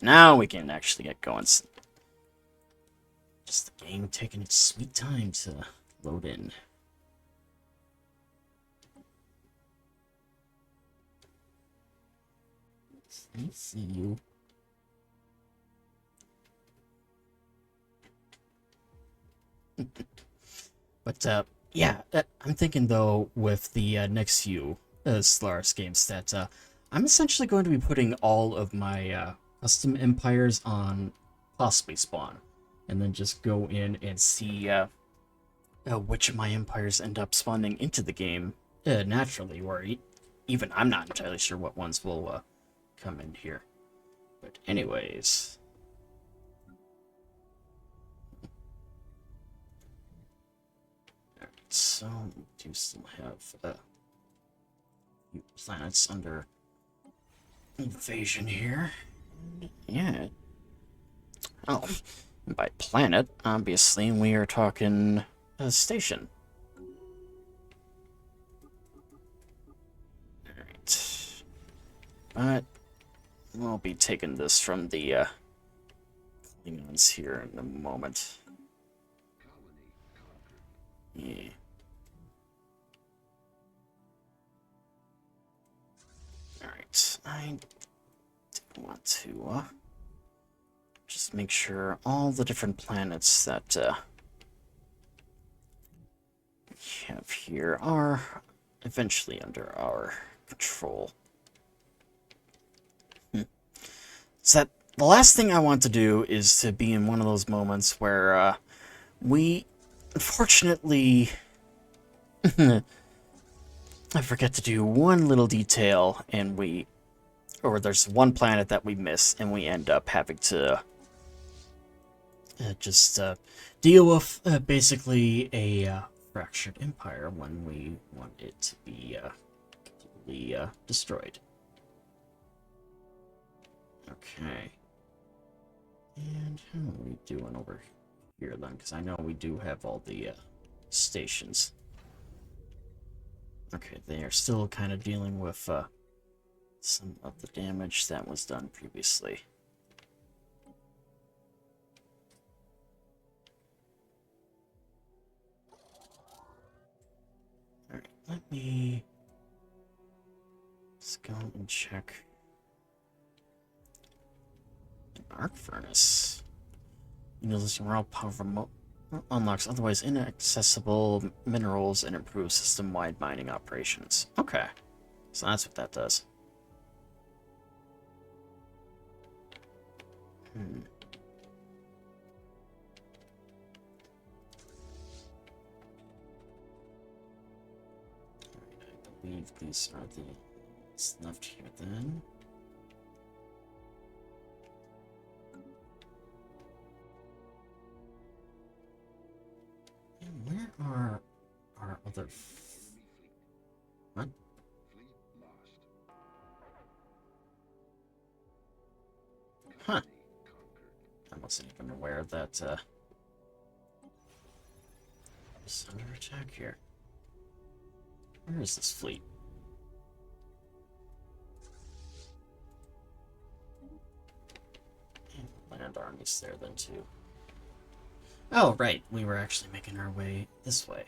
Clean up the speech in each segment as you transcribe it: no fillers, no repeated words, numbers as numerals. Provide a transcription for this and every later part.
Now we can actually get going. Just the game taking its sweet time to load in. I see you. But, yeah, I'm thinking, though, with the next few Stellaris games that I'm essentially going to be putting all of my custom empires on possibly spawn, and then just go in and see which of my empires end up spawning into the game naturally, or even I'm not entirely sure what ones will come in here. But anyways... So, we do still have a few planets under invasion here. Yeah. Oh, by planet, obviously, we are talking a station. Alright. But we'll be taking this from the Klingons here in a moment. Yeah. Alright, I want to just make sure all the different planets that we have here are eventually under our control. So that the last thing I want to do is to be in one of those moments where we, unfortunately, I forget to do one little detail, and or there's one planet that we miss, and we end up having to just deal with basically a fractured empire when we want it to be completely destroyed. Okay. And how are we doing over here then? Because I know we do have all the stations. Okay, they are still kind of dealing with some of the damage that was done previously. Alright, let me just go and check an arc furnace. You know, this raw power unlocks otherwise inaccessible minerals and improves system-wide mining operations. Okay, so that's what that does. I believe these are the what's left here then. And where are our other... What? Huh. I wasn't even aware that was under attack here. Where is this fleet? And land armies there then too. Oh, right. We were actually making our way this way.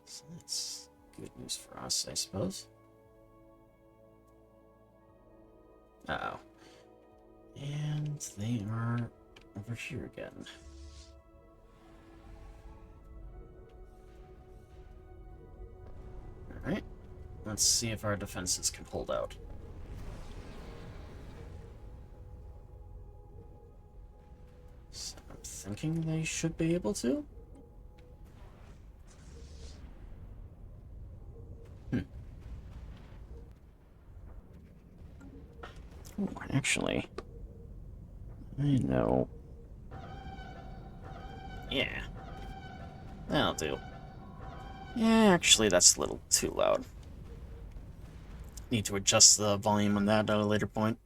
So that's good news for us, I suppose. Uh-oh. And they are over here again. Alright. Let's see if our defenses can hold out. So I'm thinking they should be able to. Ooh, actually, I know. Yeah. That'll do. Yeah, actually, that's a little too loud. Need to adjust the volume on that at a later point.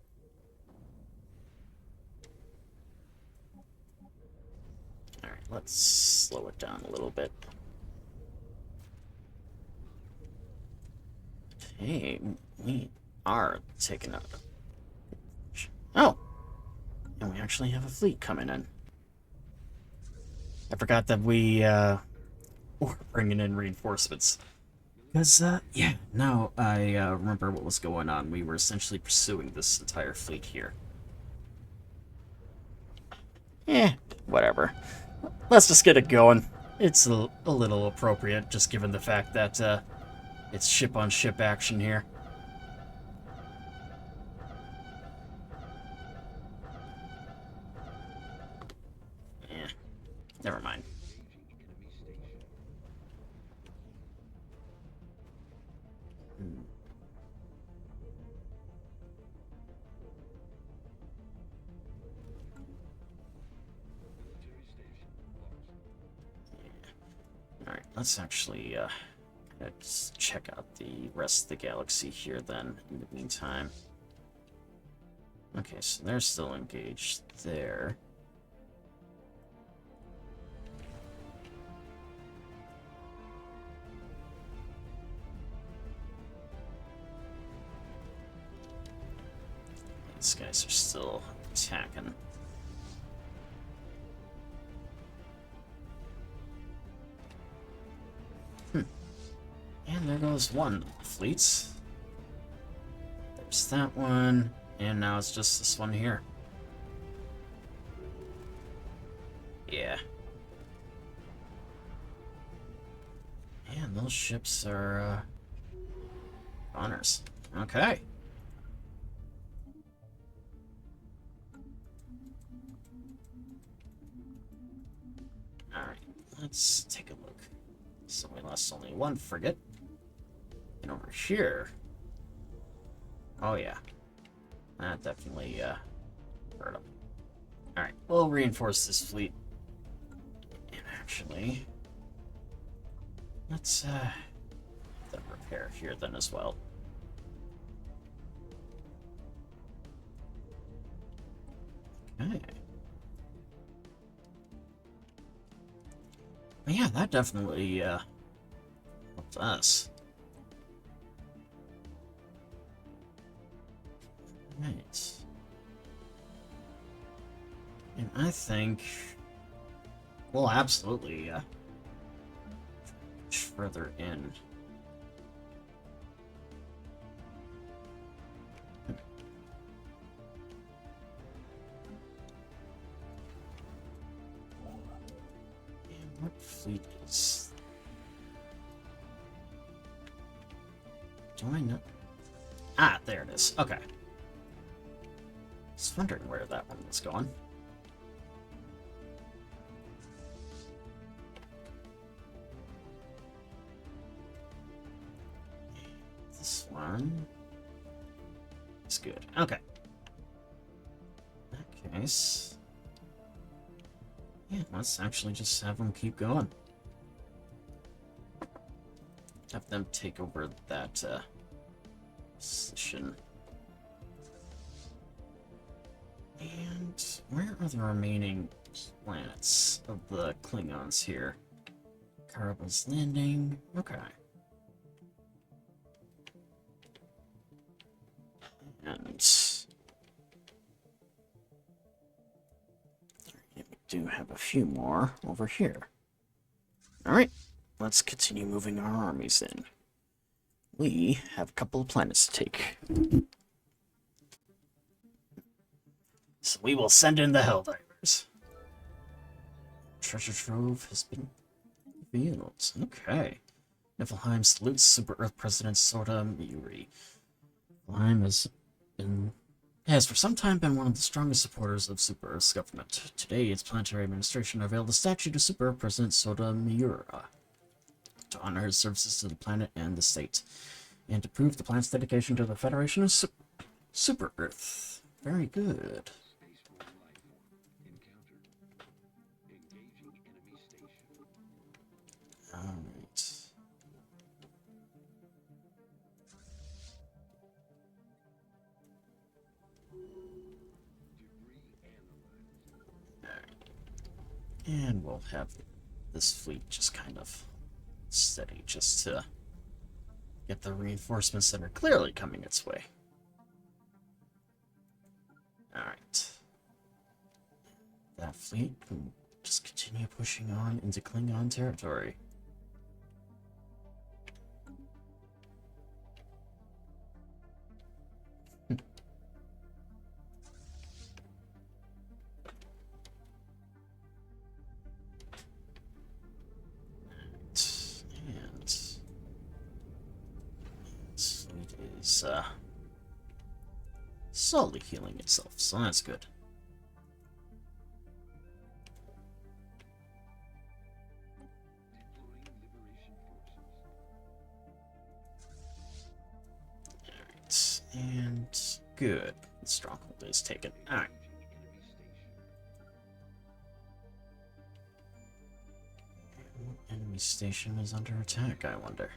Alright, let's slow it down a little bit. Hey, we are taking out... Oh! actually have a fleet coming in. I forgot that we were bringing in reinforcements. Because, yeah, now I remember what was going on. We were essentially pursuing this entire fleet here. Whatever. Let's just get it going. It's a little appropriate, just given the fact that it's ship-on-ship action here. Never mind. Alright, let's actually let's check out the rest of the galaxy here then, in the meantime. Okay, so they're still engaged there. These guys are still attacking. And there goes one of the fleets. There's that one, and now it's just this one here. Yeah. And those ships are, honors. Okay. Alright, let's take a look. So we lost only one frigate. And over here... Oh yeah. That definitely, hurt him. Alright, we'll reinforce this fleet. And actually... let's, then repair here then as well. Okay. But yeah, that definitely, helped us. Right. And I think we'll absolutely, push further in. What fleet is... Do I know? Ah, there it is. Okay. Just wondering where that one was going. This one is good. Okay. In that case... yeah, let's actually just have them keep going. Have them take over that, position. And where are the remaining planets of the Klingons here? Karaba's Landing. Okay. And... we do have a few more over here. Alright, let's continue moving our armies in. We have a couple of planets to take. So we will send in the Helldivers. Treasure trove has been revealed. Okay. Niflheim salutes Super Earth President Soda Miuri. Niflheim has for some time been one of the strongest supporters of Super Earth's government. Today, its planetary administration unveiled a statue to Super Earth President Soda Miura to honor his services to the planet and the state, and to prove the planet's dedication to the Federation of Super Earth. Very good. Alright. And we'll have this fleet just kind of steady, just to get the reinforcements that are clearly coming its way. Alright. that fleet and just continue pushing on into Klingon territory. Is slowly healing itself, so that's good. Alright, and good. The stronghold is taken. Alright. Enemy station is under attack, I wonder.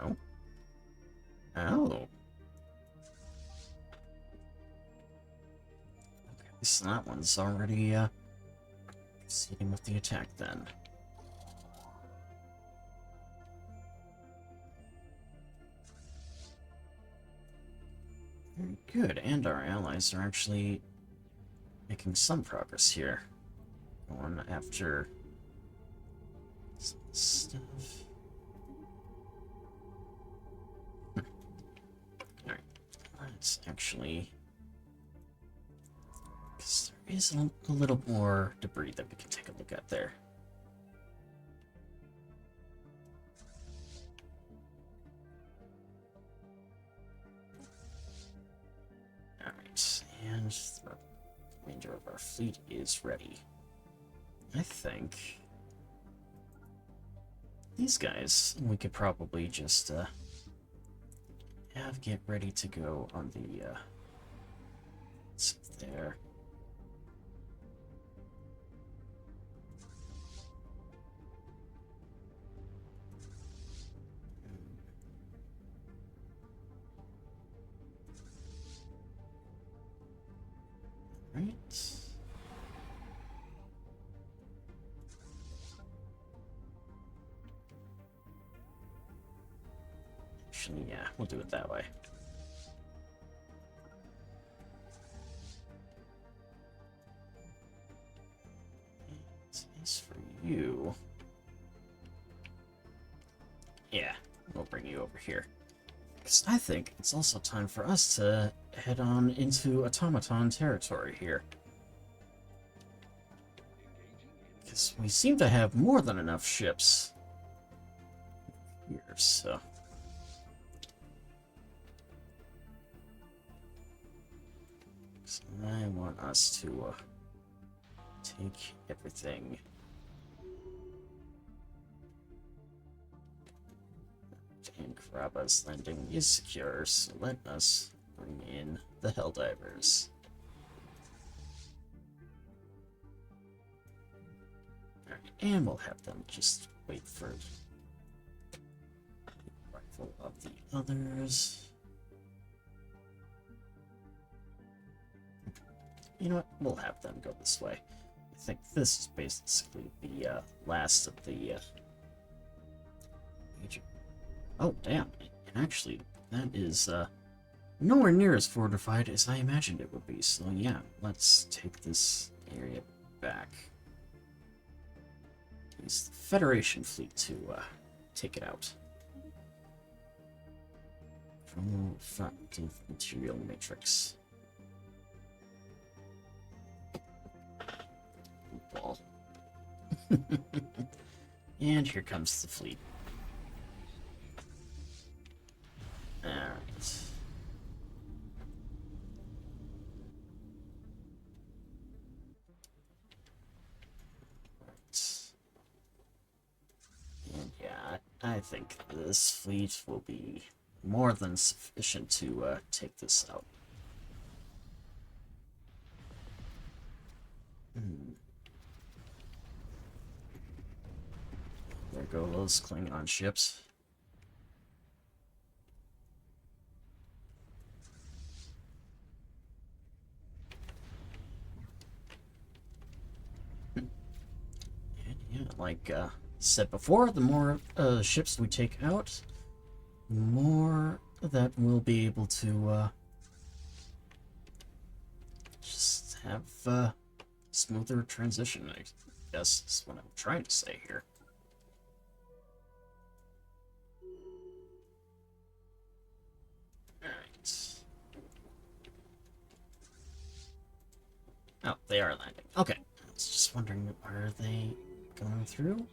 Oh. Oh. Okay, so that one's already, proceeding with the attack then. Very good, and our allies are actually making some progress here. Going after some stuff. Alright, let's actually... because there is a little more debris that we can take a look at there. Alright, and the remainder of our fleet is ready. I think these guys we could probably just have get ready to go on the there. Right. Actually, yeah, we'll do it that way. And as for you... yeah, we'll bring you over here. Because I think it's also time for us to head on into automaton territory here. Because we seem to have more than enough ships here, so... so I want us to take everything. And Karaba's landing is secure, so let us bring in the Helldivers. Alright, and we'll have them just wait for the arrival of the others. You know what? We'll have them go this way. I think this is basically the last of the major... oh, damn. And actually, that is nowhere near as fortified as I imagined it would be. So yeah, let's take this area back. Use the Federation fleet to take it out. From front of material matrix. Ball. And here comes the fleet. Alright. And yeah, I think this fleet will be more than sufficient to take this out. There go those Klingon ships. And yeah, like said before, the more ships we take out, the more that we'll be able to have smoother transition, I guess is what I'm trying to say here. Alright. Oh, they are landing. Okay. I was just wondering, are they going through?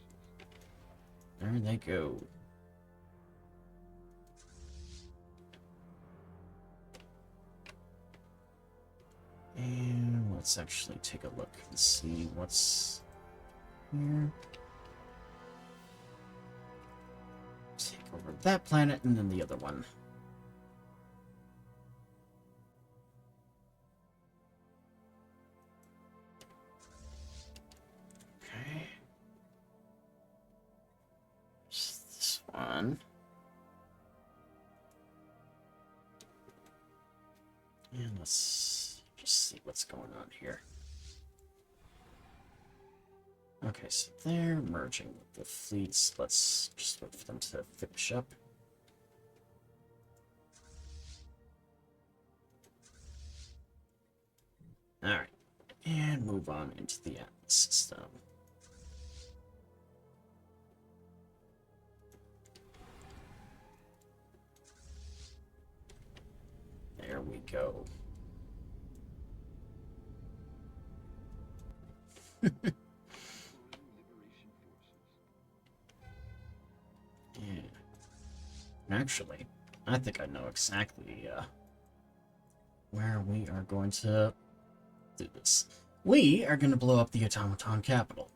There they go. And let's actually take a look and see what's here. Take over that planet and then the other one. Okay. Just this one. And let's just see what's going on here. Okay, so they're merging with the fleets. Let's just wait for them to finish up. Alright, and move on into the Atlas system. There we go. Yeah. Actually, I think I know exactly where we are going to do this. We are going to blow up the automaton capital.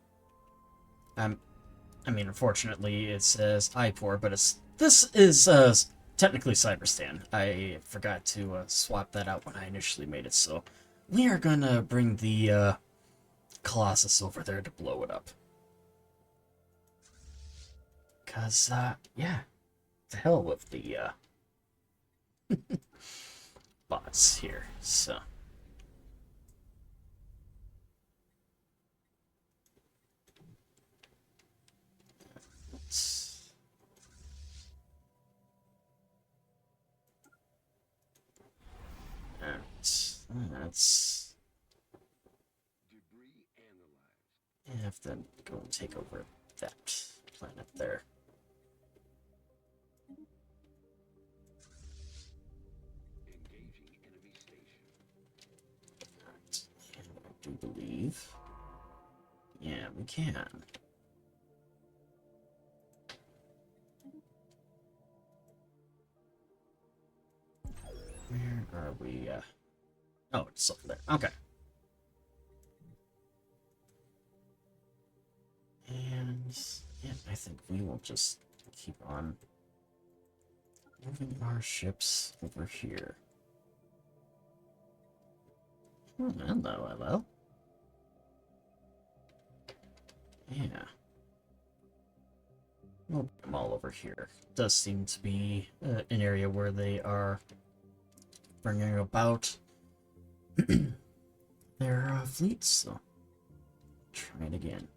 I mean, unfortunately, it says IPOR, but this is technically Cyberstan. I forgot to swap that out when I initially made it, so we are going to bring the Colossus over there to blow it up. Because, yeah, to hell with the bots here, so. That's. I have to go and take over that planet there. Alright, and I do believe. Yeah, we can. Where are we? Oh, it's over there. Okay. And yeah, I think we will just keep on moving our ships over here. Oh, hello, hello. Yeah. We'll put them all over here. It does seem to be an area where they are bringing about their fleets, so try it again.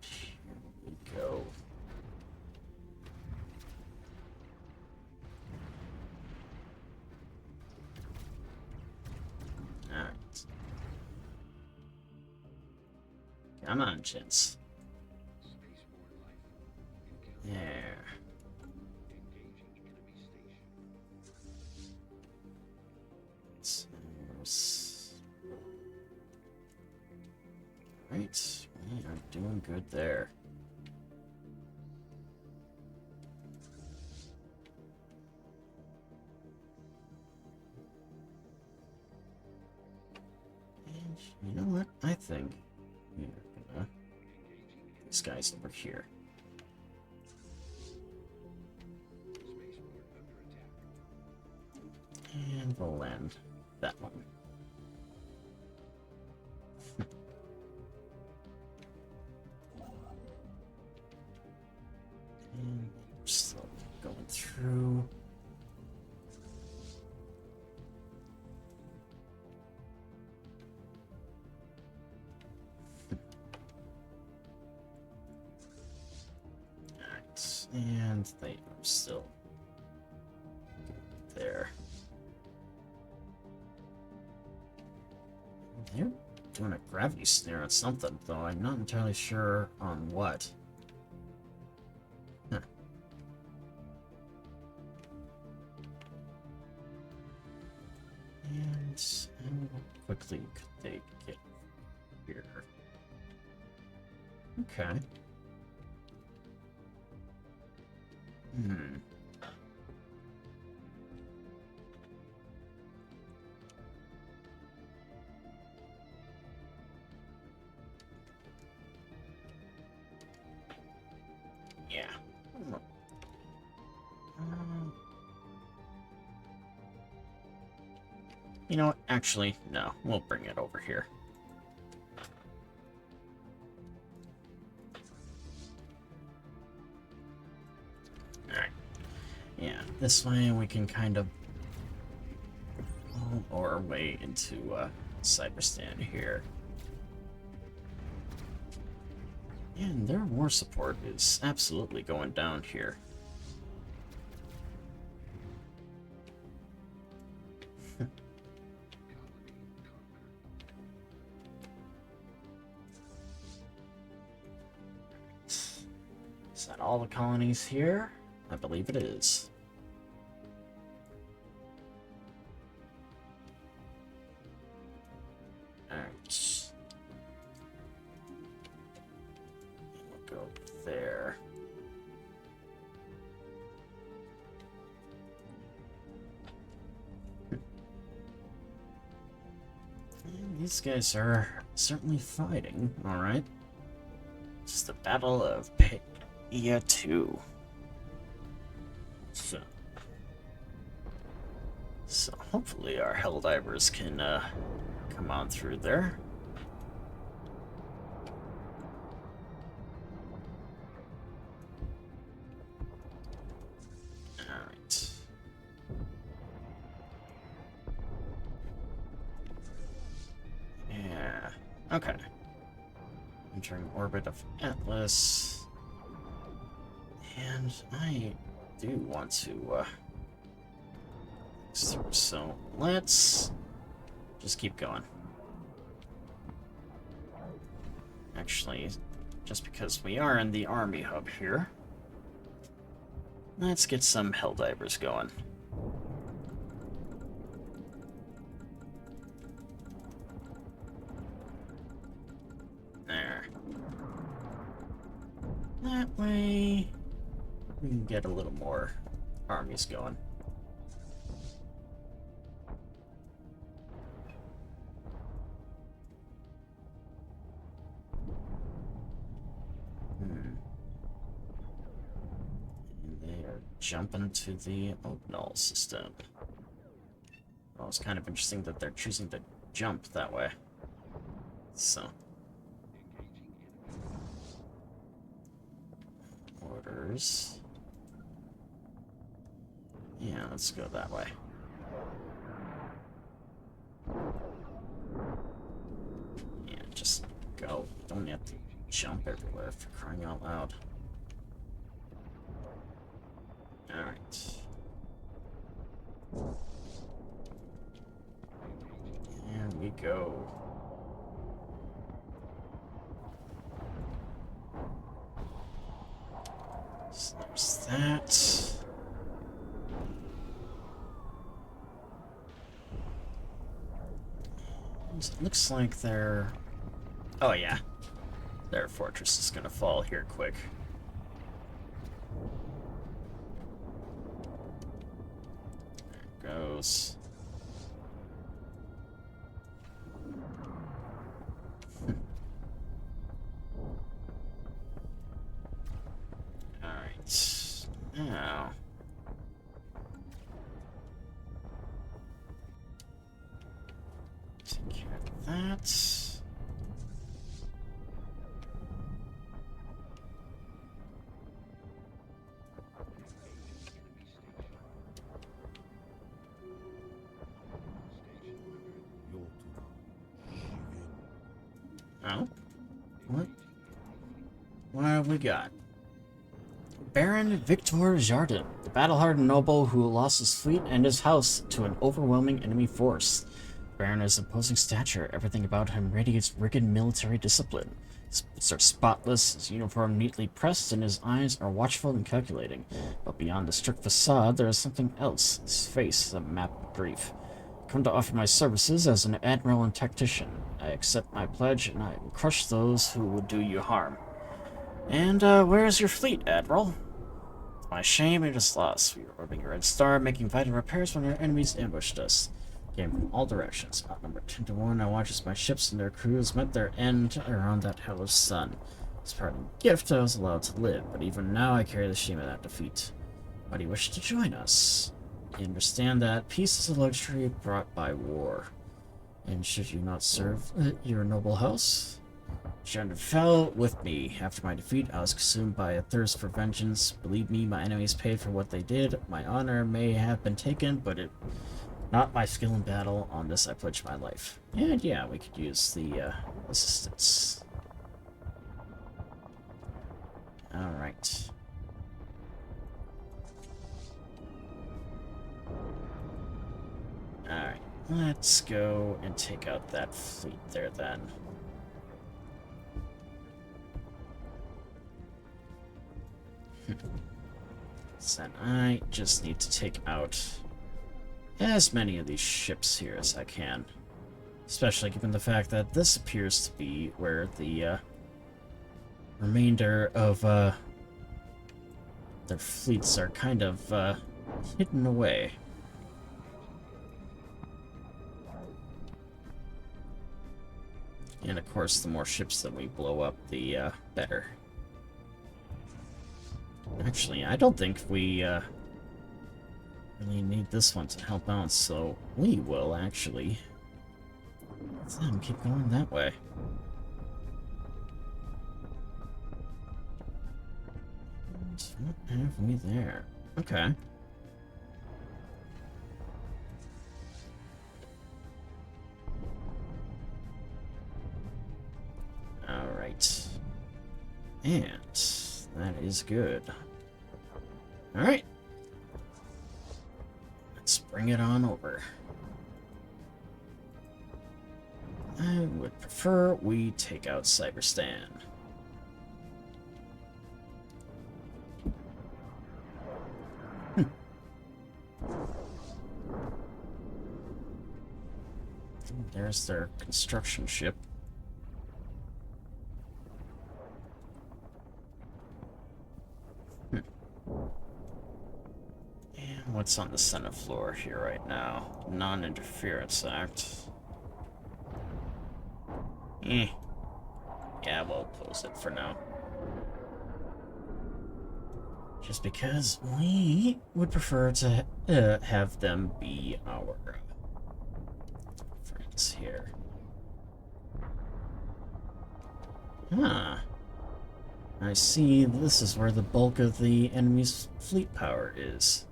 Here we go. Alright. Come on, gents. There. Right, we are doing good there. And you know what? I think we're gonna these guys over here. And we'll land that one. And we're slowly going through. And they are still there. They're doing a gravity snare on something, though I'm not entirely sure on what. Huh. And how quickly could they get here? Okay. Yeah. You know what? Actually, no. We'll bring it over here. Alright. Yeah, this way we can kind of pull our way into Cyberstan here. And their war support is absolutely going down here. Is that all the colonies here? I believe it is. Alright. We'll go there. And these guys are certainly fighting, alright. It's the Battle of Paya 2. So hopefully our Helldivers can come on through there. Alright. Yeah. Okay. Entering orbit of Atlas. And I do want to so let's just keep going. Actually, just because we are in the army hub here, let's get some Helldivers going. There. That way we can get a little more armies going. Jump into the Ognal system. Well, it's kind of interesting that they're choosing to jump that way. So. Orders. Yeah, let's go that way. Yeah, just go. Don't have to jump everywhere for crying out loud. Alright. There we go. So there's that. And it looks like their... Oh yeah. Their fortress is gonna fall here quick. Goes. Alright. Now. Take care of that. Oh? What? What have we got? Baron Victor Jardin, the battle-hardened noble who lost his fleet and his house to an overwhelming enemy force. Baron is imposing stature. Everything about him radiates rigid military discipline. His boots are spotless, his uniform neatly pressed, and his eyes are watchful and calculating. But beyond the strict facade, there is something else. His face is a map of grief. I come to offer my services as an admiral and tactician. I accept my pledge, and I will crush those who would do you harm. And, where is your fleet, Admiral? To my shame, it is lost. We were orbiting a red star, making vital repairs when our enemies ambushed us. Came from all directions. Outnumbered 10 to 1, I watched as my ships and their crews met their end around that hellish sun. As part of the gift, I was allowed to live, but even now I carry the shame of that defeat. Why do you wish to join us? You understand that peace is a luxury brought by war. And should you not serve your noble house? Jardin fell with me. After my defeat, I was consumed by a thirst for vengeance. Believe me, my enemies paid for what they did. My honor may have been taken, but it not my skill in battle. On this, I pledge my life. And yeah, we could use the assistance. Alright. Alright, let's go and take out that fleet there then. So I just need to take out as many of these ships here as I can. Especially given the fact that this appears to be where the remainder of their fleets are kind of hidden away. And of course, the more ships that we blow up, the better. Actually, I don't think we really need this one to help out, so we will actually let them keep going that way. And what have we there? Okay. Alright. And that is good. Alright. Let's bring it on over. I would prefer we take out Cyberstan. There's their construction ship. And what's on the Senate floor here right now? Non-interference act. Yeah, we'll close it for now. Just because we would prefer to have them be our friends here. Ah. I see this is where the bulk of the enemy's fleet power is.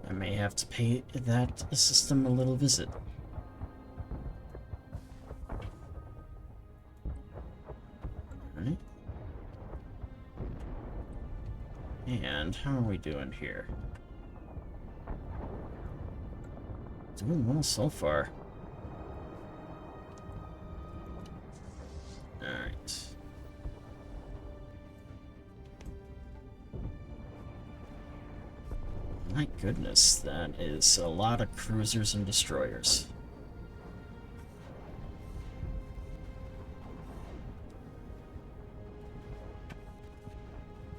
I may have to pay that system a little visit. Alright. And how are we doing here? Doing well so far. Alright. My goodness, that is a lot of cruisers and destroyers.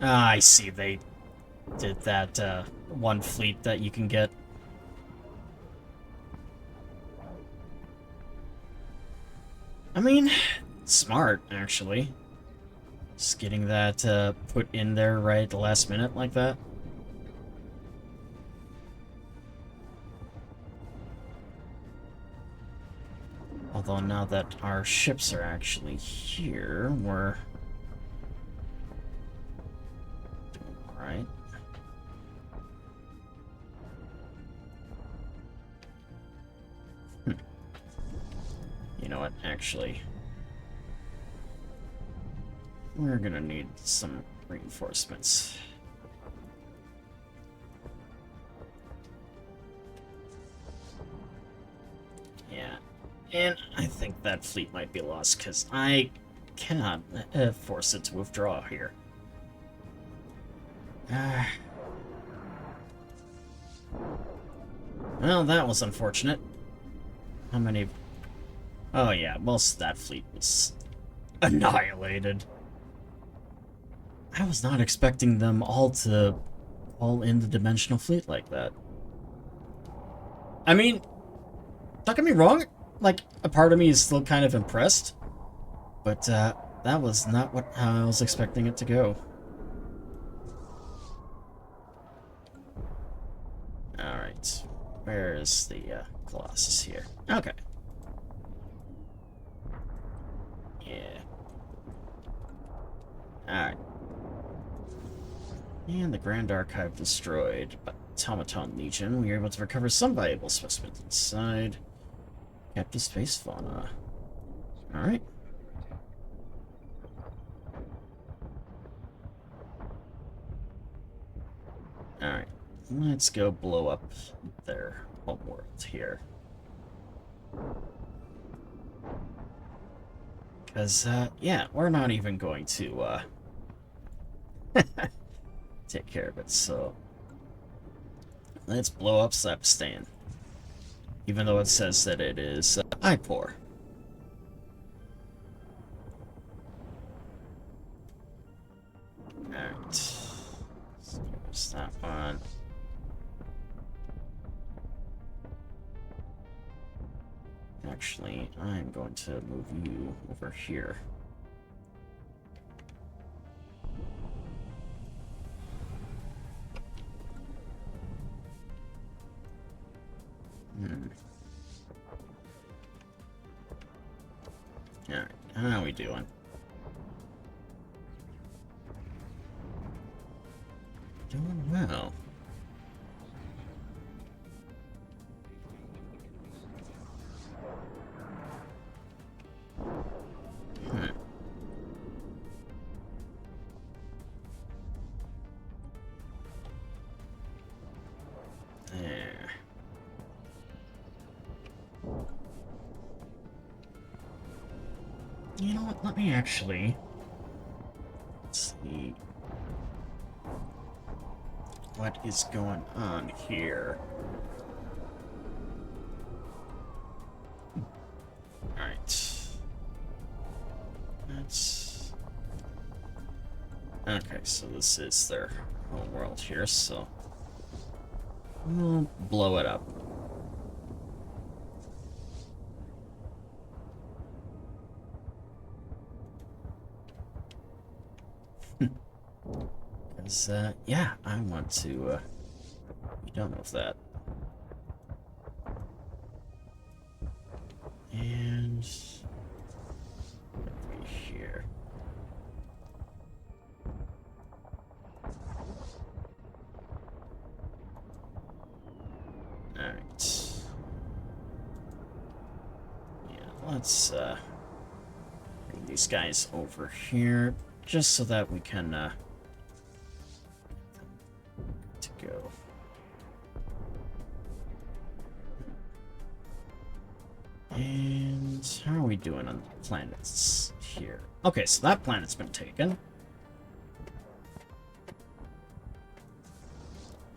Ah, I see, they did that one fleet that you can get. I mean, smart, actually. Just getting that put in there right at the last minute like that. Although now that our ships are actually here, we're doing alright. You know what, actually, we're gonna need some reinforcements. Yeah, and I think that fleet might be lost because I cannot force it to withdraw here. Well, that was unfortunate. How many... Oh yeah, most of that fleet was annihilated. I was not expecting them all to fall in the dimensional fleet like that. I mean, don't get me wrong, like, a part of me is still kind of impressed, but that was not how I was expecting it to go. Alright, where is the Colossus here? Okay. Yeah. Alright. And the Grand Archive destroyed, but Automaton Legion, we were able to recover some valuable specimens inside. Captive space fauna. Alright. Alright. Let's go blow up their homeworld here. Because, yeah, we're not even going to, take care of it, so... Let's blow up Slapstan. Even though it says that it is IPOR. Alright. So there's that one. Actually, I'm going to move you over here. Alright, how are we doing? Doing well. There. You know what? Let me actually... Let's see... What is going on here? Alright. That's... Okay, so this is their home world here, so... We'll blow it up. Because, yeah, I want to, be done with that. And... Right here. Alright. Yeah, let's, bring these guys over here, just so that we can, to go. And how are we doing on the planets here? Okay, so that planet's been taken.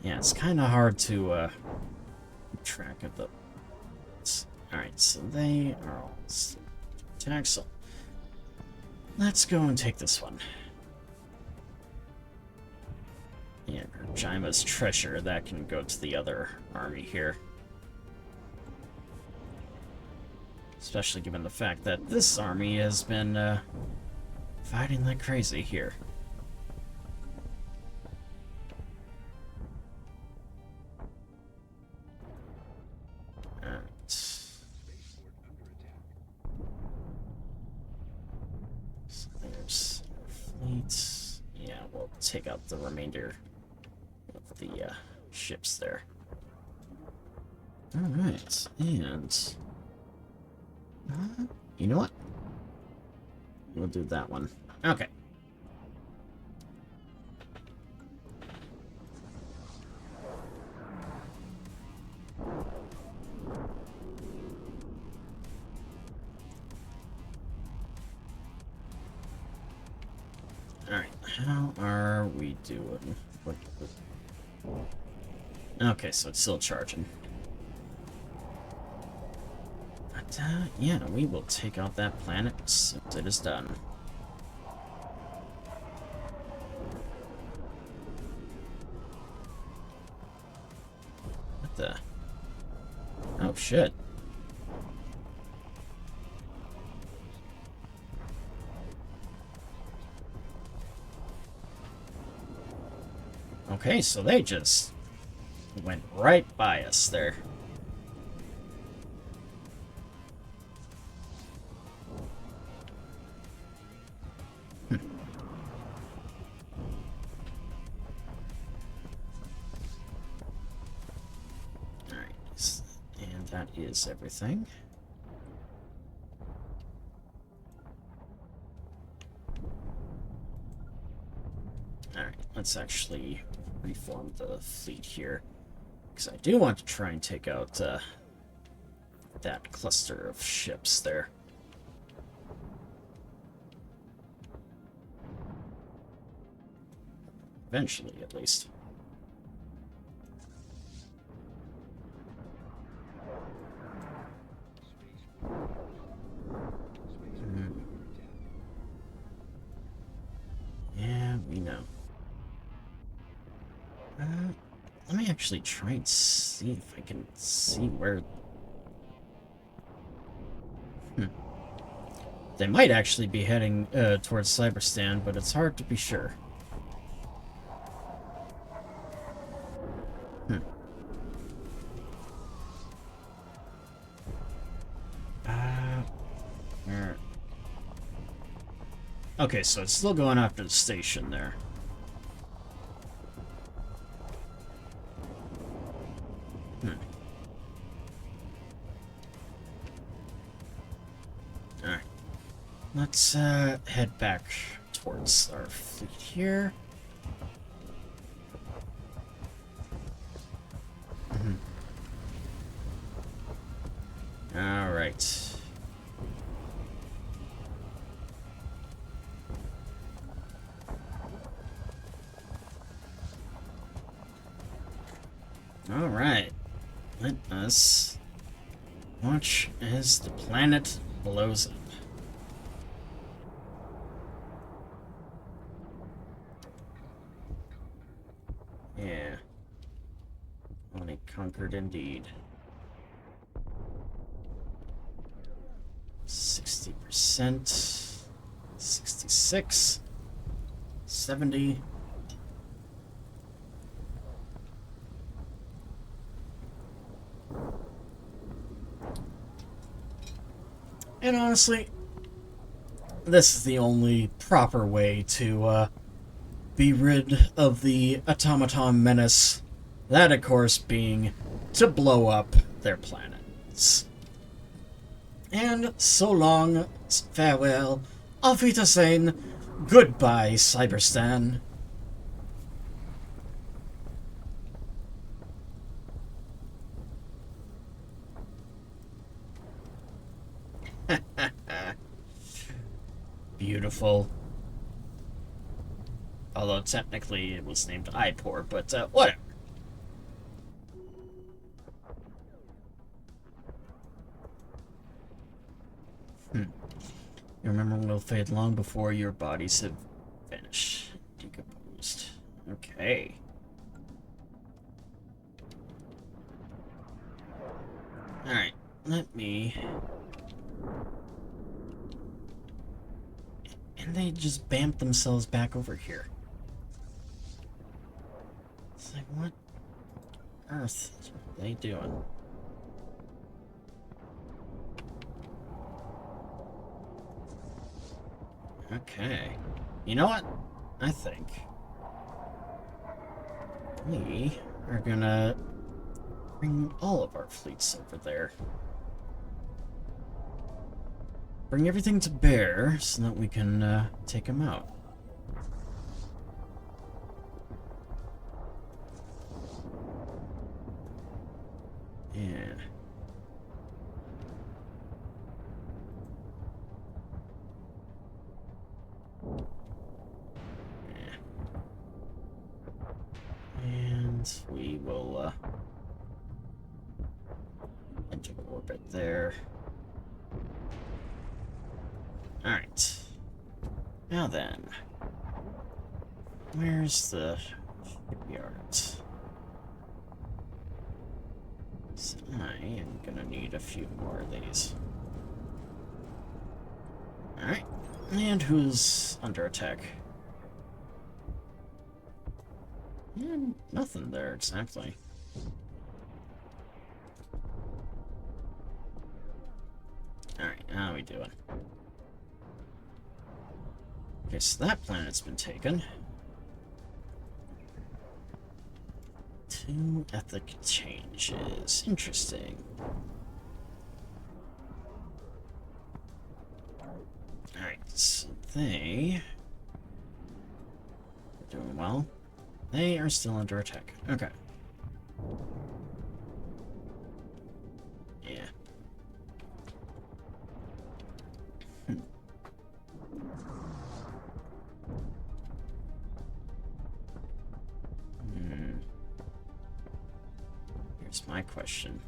Yeah, it's kind of hard to keep track of the... Alright, so they are all attacked, so let's go and take this one. Yeah, Jaima's treasure, that can go to the other army here. Especially given the fact that this army has been fighting like crazy here. Alright. So there's our fleets. Yeah, we'll take out the remainder of the ships there. Alright, and... you know what? We'll do that one. Okay. How are we doing? Okay, so it's still charging. But, yeah, we will take out that planet as soon as it is done. What the? Oh, shit. Okay, so they just went right by us there. Alright, and that is everything. Alright, let's actually reform the fleet here. Because I do want to try and take out that cluster of ships there. Eventually, at least. Yeah, we know. Let me actually try and see if I can see where... They might actually be heading towards Cyberstan, but it's hard to be sure. Where... Okay, so it's still going after the station there. Alright. Let's head back towards our fleet here. Alright. Alright. Let us watch as the planet blows up. Yeah. Only conquered indeed. 60%. 66. 70. And honestly, this is the only proper way to be rid of the automaton menace. That, of course, being to blow up their planets. And so long, farewell, auf Wiedersehen, goodbye, Cyberstan. Beautiful. Although technically it was named Ipor, but whatever. Your memory will fade long before your bodies have vanished. Decomposed. Okay. Alright, let me... And they just bamped themselves back over here. It's like, what on earth are they doing? Okay. You know what? I think we are gonna bring all of our fleets over there. Bring everything to bear so that we can take them out. Yeah. Into orbit there. Alright. Now then. Where's the shipyard? So I am gonna need a few more of these. Alright. And who's under attack? And nothing there exactly. Alright, how are we doing? Okay, so that planet's been taken. 2 ethic changes. Interesting. Alright, so they are doing well. They are still under attack. Okay. Yeah. Here's my question.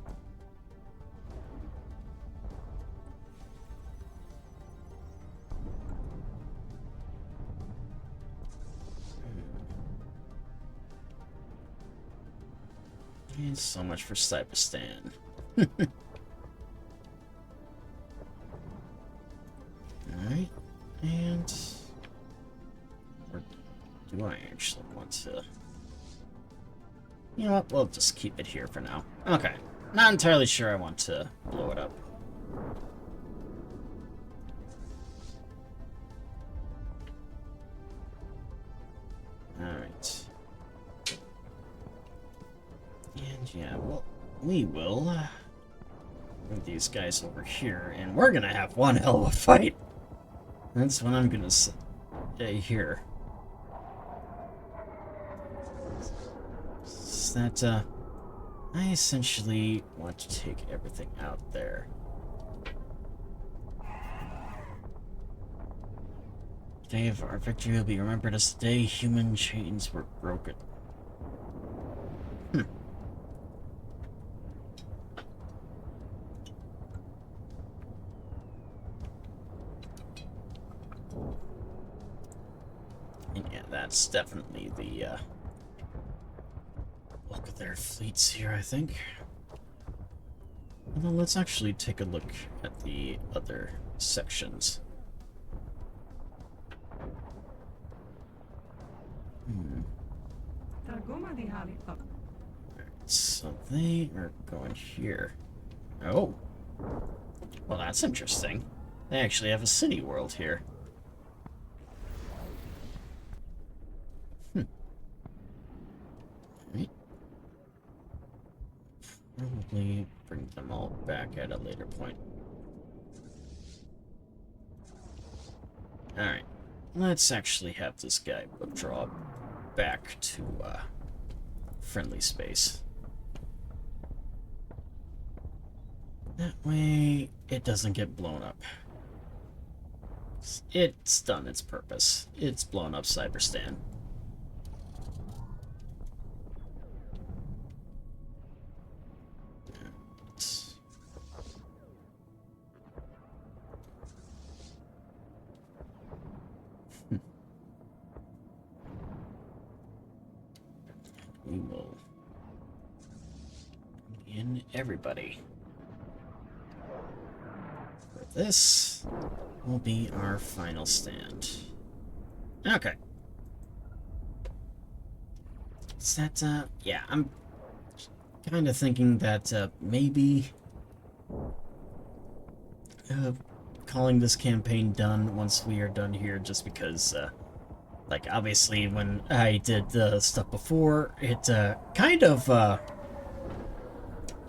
And so much for Cyberstan. Alright, and... or do I actually want to... You know what, we'll just keep it here for now. Okay, not entirely sure I want to blow it up. Alright. And yeah, well, we will move these guys over here, and we're gonna have one hell of a fight. That's what I'm gonna say here. Is that, I essentially want to take everything out there. The day of our victory will be remembered as the day human chains were broken. And yeah, that's definitely the bulk of their fleets here, I think. Although let's actually take a look at the other sections. So they are going here. Oh. Well, that's interesting. They actually have a city world here. Right. Probably bring them all back at a later point. Alright. Let's actually have this guy withdraw back to friendly space. That way it doesn't get blown up. It's done its purpose. It's blown up Cyberstan. We will in everybody. This will be our final stand. Okay. Is that, yeah, I'm kind of thinking that, maybe calling this campaign done once we are done here, just because, like, obviously when I did the stuff before, it, kind of,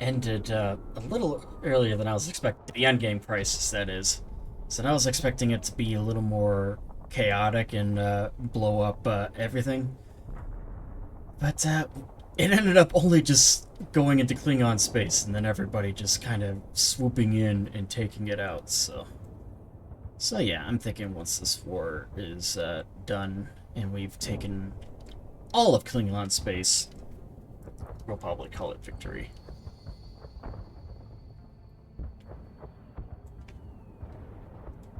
ended a little earlier than I was expecting. The endgame crisis, that is. So I was expecting it to be a little more chaotic and blow up everything. But it ended up only just going into Klingon space and then everybody just kind of swooping in and taking it out. So yeah, I'm thinking once this war is done and we've taken all of Klingon space, we'll probably call it victory.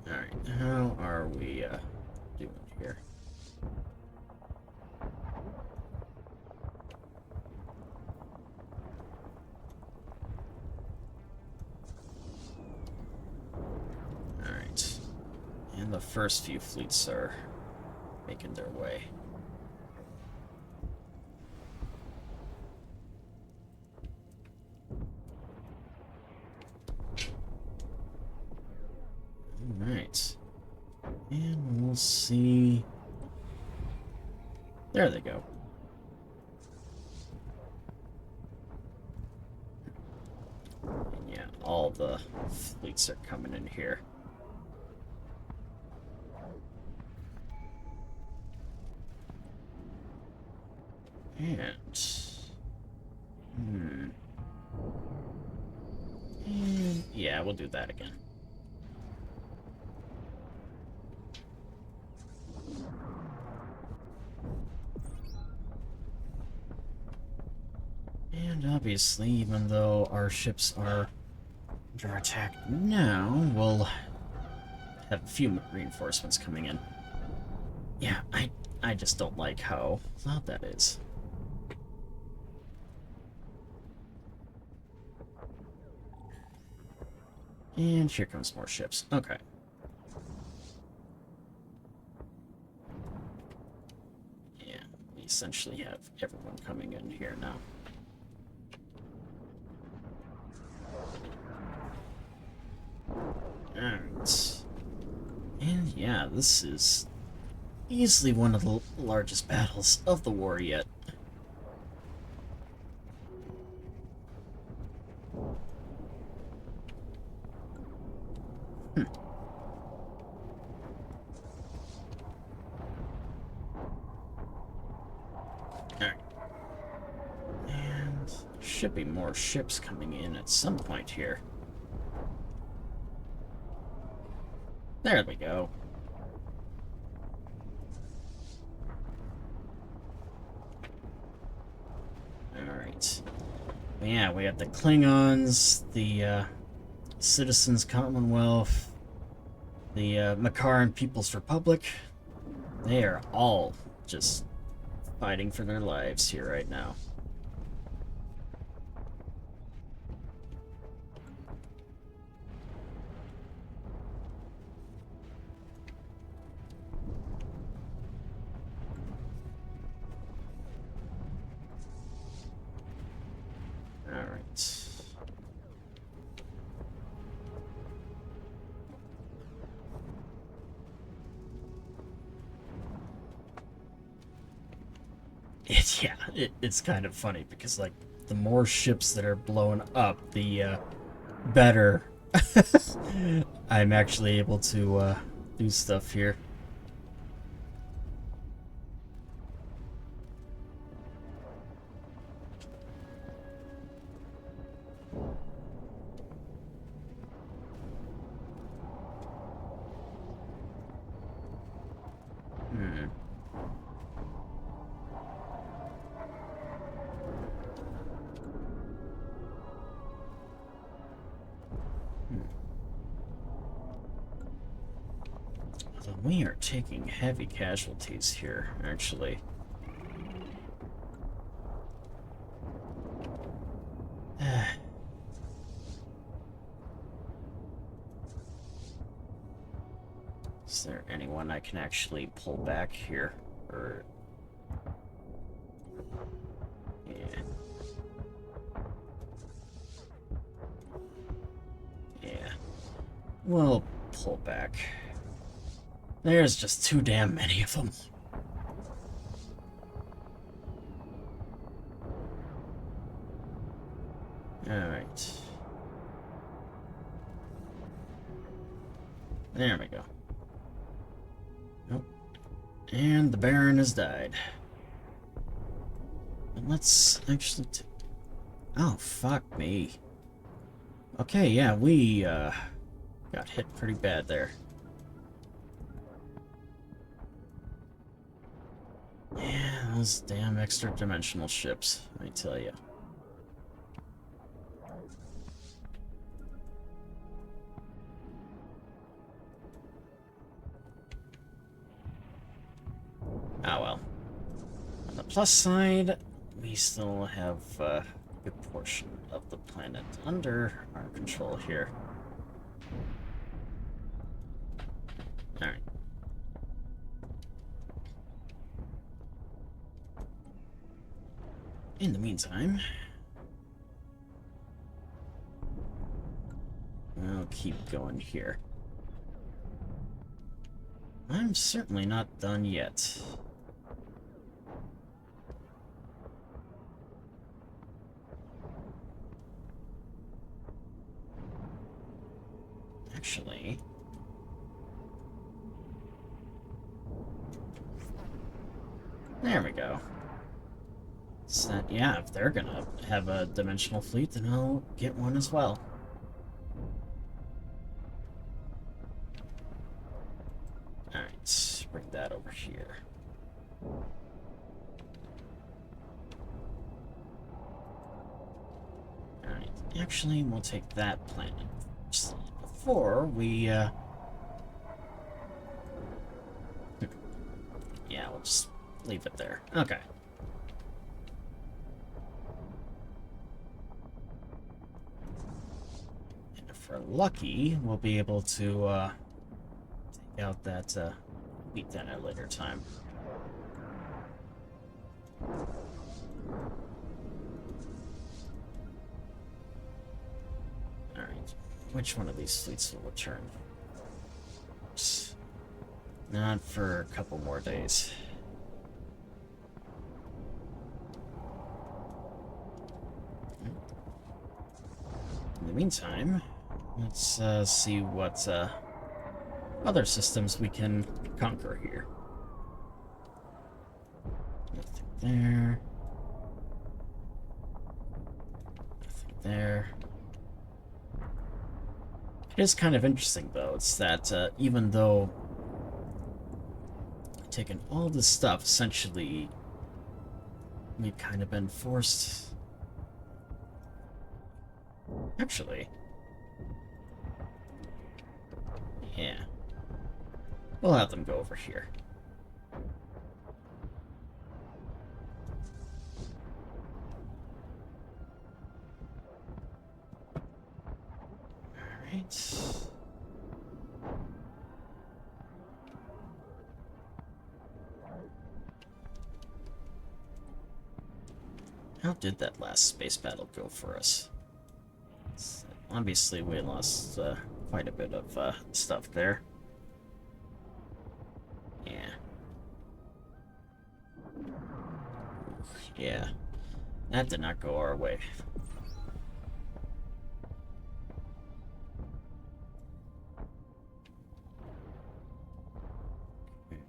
Alright, how are we doing here? Alright. And the first few fleets are making their way. Alright. And we'll see. There they go. And yeah, all the fleets are coming in here. And yeah, we'll do that again. And obviously, even though our ships are under attack now, we'll have a few reinforcements coming in. Yeah, I just don't like how loud that is. And here comes more ships. Okay. Yeah, we essentially have everyone coming in here now. Alright. And yeah, this is easily one of the largest battles of the war yet. Alright. And there should be more ships coming in at some point here. There we go. Alright. Yeah, we have the Klingons, the Citizens Commonwealth, the Makaran People's Republic. They are all just fighting for their lives here right now. Alright. It's kind of funny because, like, the more ships that are blowing up, the better I'm actually able to do stuff here. We are taking heavy casualties here, actually. Is there anyone I can actually pull back here? Or... yeah. Yeah. We'll pull back. There's just too damn many of them. Alright. There we go. Nope. And the Baron has died. And let's actually... oh, fuck me. Okay, yeah, we got hit pretty bad there. Yeah, those damn extra-dimensional ships, I tell you. plus side, we still have a good portion of the planet under our control here. Alright. In the meantime, I'll keep going here. I'm certainly not done yet. Actually, there we go. So, yeah, if they're gonna have a dimensional fleet, then I'll get one as well. Alright, bring that over here. Alright, actually, we'll take that planet first. Before we, yeah, we'll just leave it there. Okay. And if we're lucky, we'll be able to, take out that, fleet then at a later time. Alright. Which one of these fleets will return? Not for a couple more days. In the meantime, let's see what other systems we can conquer here. Nothing there. Nothing there. It is kind of interesting, though. It's that even though I've taken all this stuff, essentially, we've kind of been forced. Actually, yeah. We'll have them go over here. Alright. How did that last space battle go for us? Obviously, we lost quite a bit of stuff there. Yeah. Yeah. That did not go our way.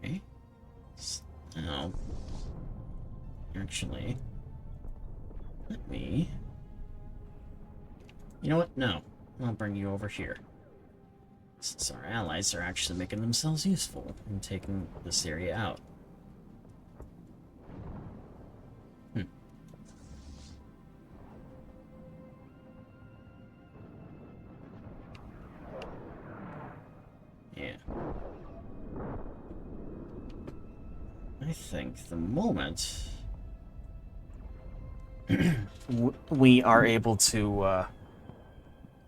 Okay. Now, actually, let me... You know what? No. I'll bring you over here. Since our allies are actually making themselves useful in taking this area out. Yeah. I think the moment we are able to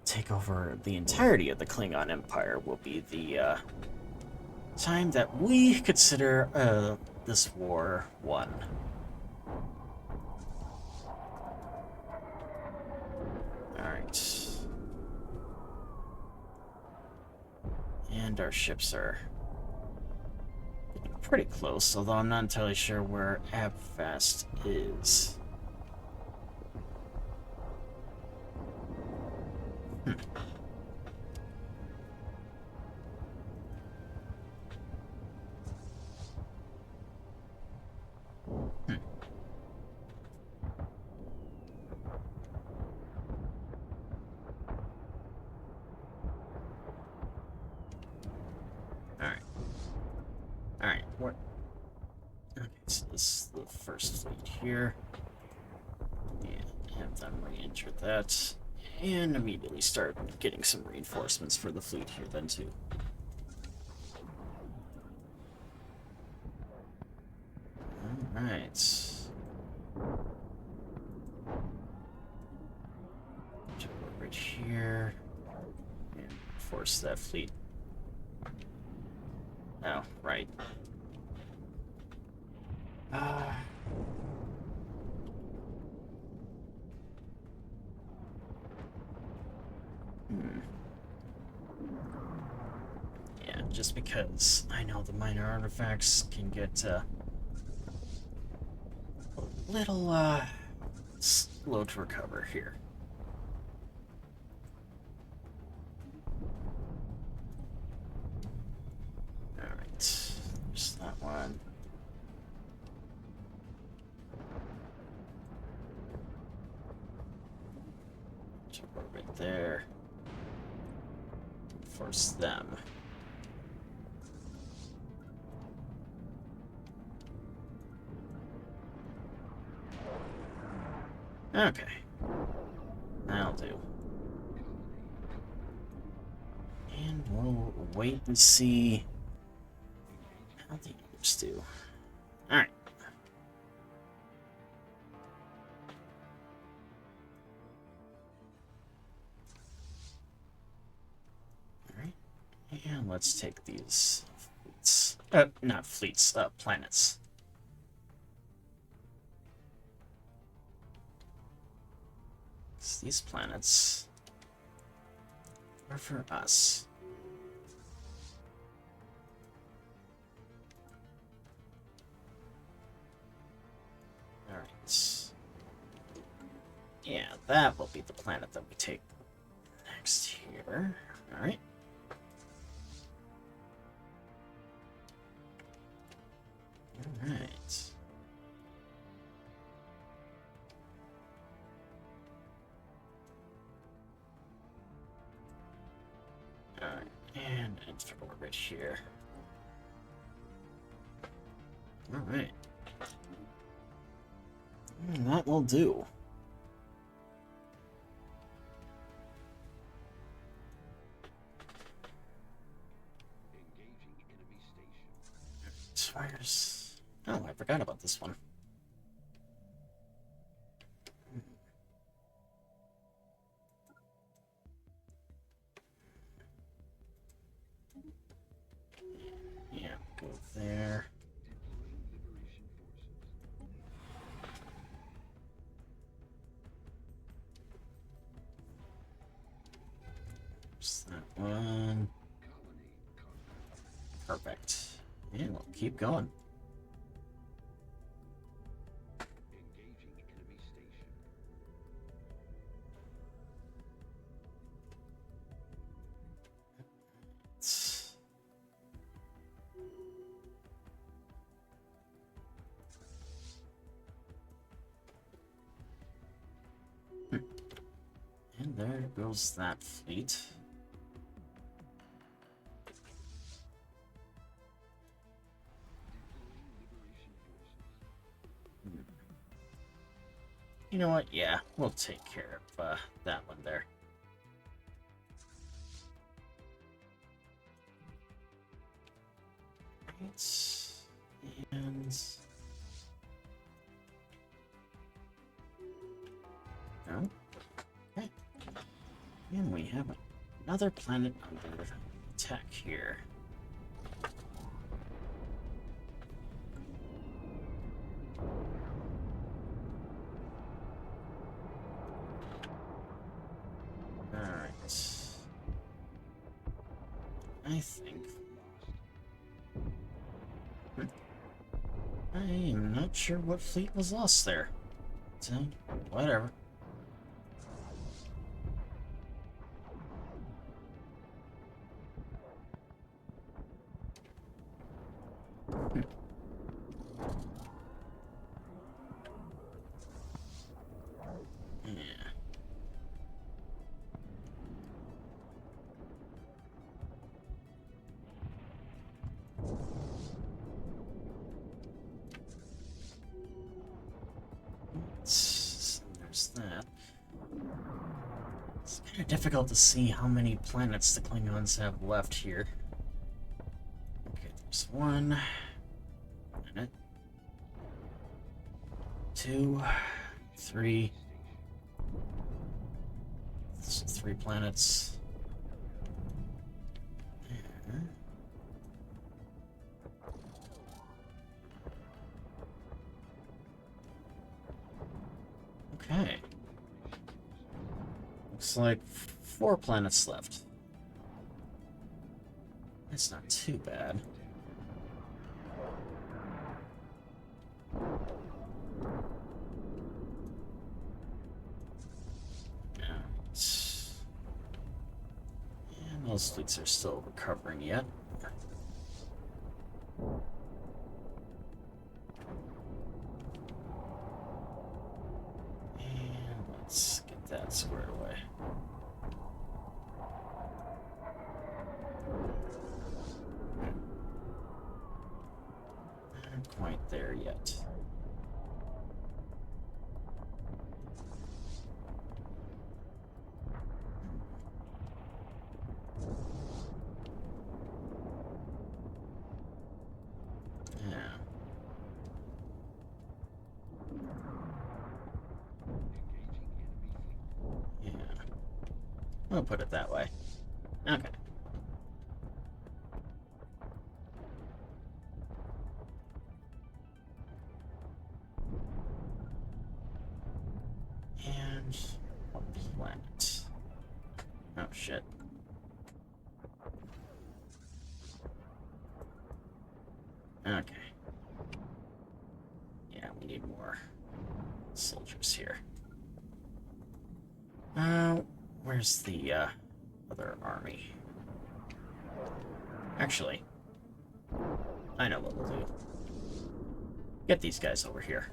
take over the entirety of the Klingon Empire will be the time that we consider this war won. Alright. And our ships are getting pretty close, although I'm not entirely sure where Abfast is. Alright, what? Okay, so this is the first fleet here. Yeah, have them re-enter that. And immediately start getting some reinforcements for the fleet here then too. Alright. reinforce that fleet. Oh, right. Yeah, just because I know the minor artifacts can get a little slow to recover here. Alright, there's that one. Right there. Force them. Okay. That'll do. And we'll wait and see how the others do. Alright. Alright. And let's take these fleets. Not fleets, planets. These planets are for us. Alright. Yeah, that will be the planet that we take next here. Alright. Alright. Alright, and enter orbit here. Alright. That will do. Fires. Oh, I forgot about this one. Yeah, go there. There's that one. Perfect. Yeah, we'll keep going. And there goes that fleet. You know what? Yeah, we'll take care of that one there. Right. And... oh. Okay. And we have another planet under attack here. Alright. I think... I am not sure what fleet was lost there. So, whatever. There's that. It's kind of difficult to see how many planets the Klingons have left here. Okay, there's one. Planet. 2, 3. That's 3 planets. Looks like 4 planets left. That's not too bad. And those fleets are still recovering yet. And let's get that squared away. Not quite there yet. We'll put it that way. Okay. And what planet? Oh shit. Okay. Yeah, we need more soldiers here. Where's the other army? Actually, I know what we'll do. Get these guys over here.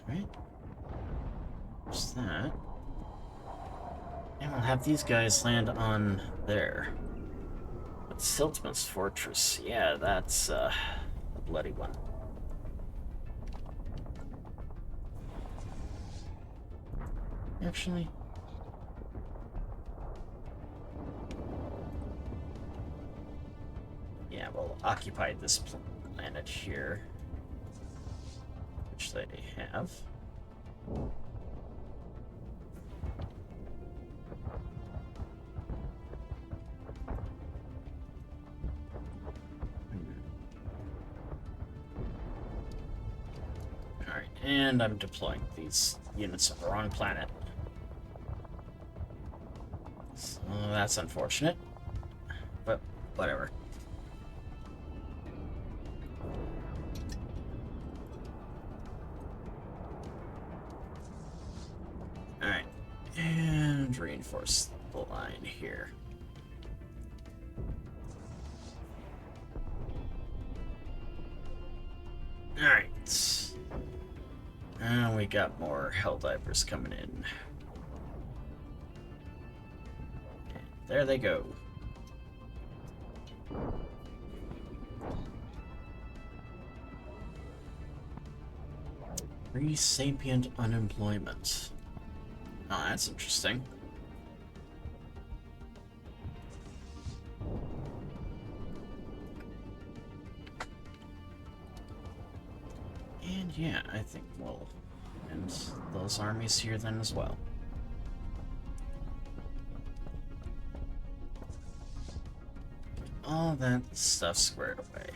Right? What's that? And we'll have these guys land on there. But Siltman's Fortress, yeah, that's a bloody one. Actually, yeah, we'll occupy this planet here, which they have. Alright, and I'm deploying these units on the wrong planet. So that's unfortunate, but whatever. Alright, and reinforce the line here. Alright. And we got more Helldivers coming in. And there they go. Pre-sapient unemployment. Oh, that's interesting. And yeah, I think we'll end those armies here then as well. All that stuff squared away.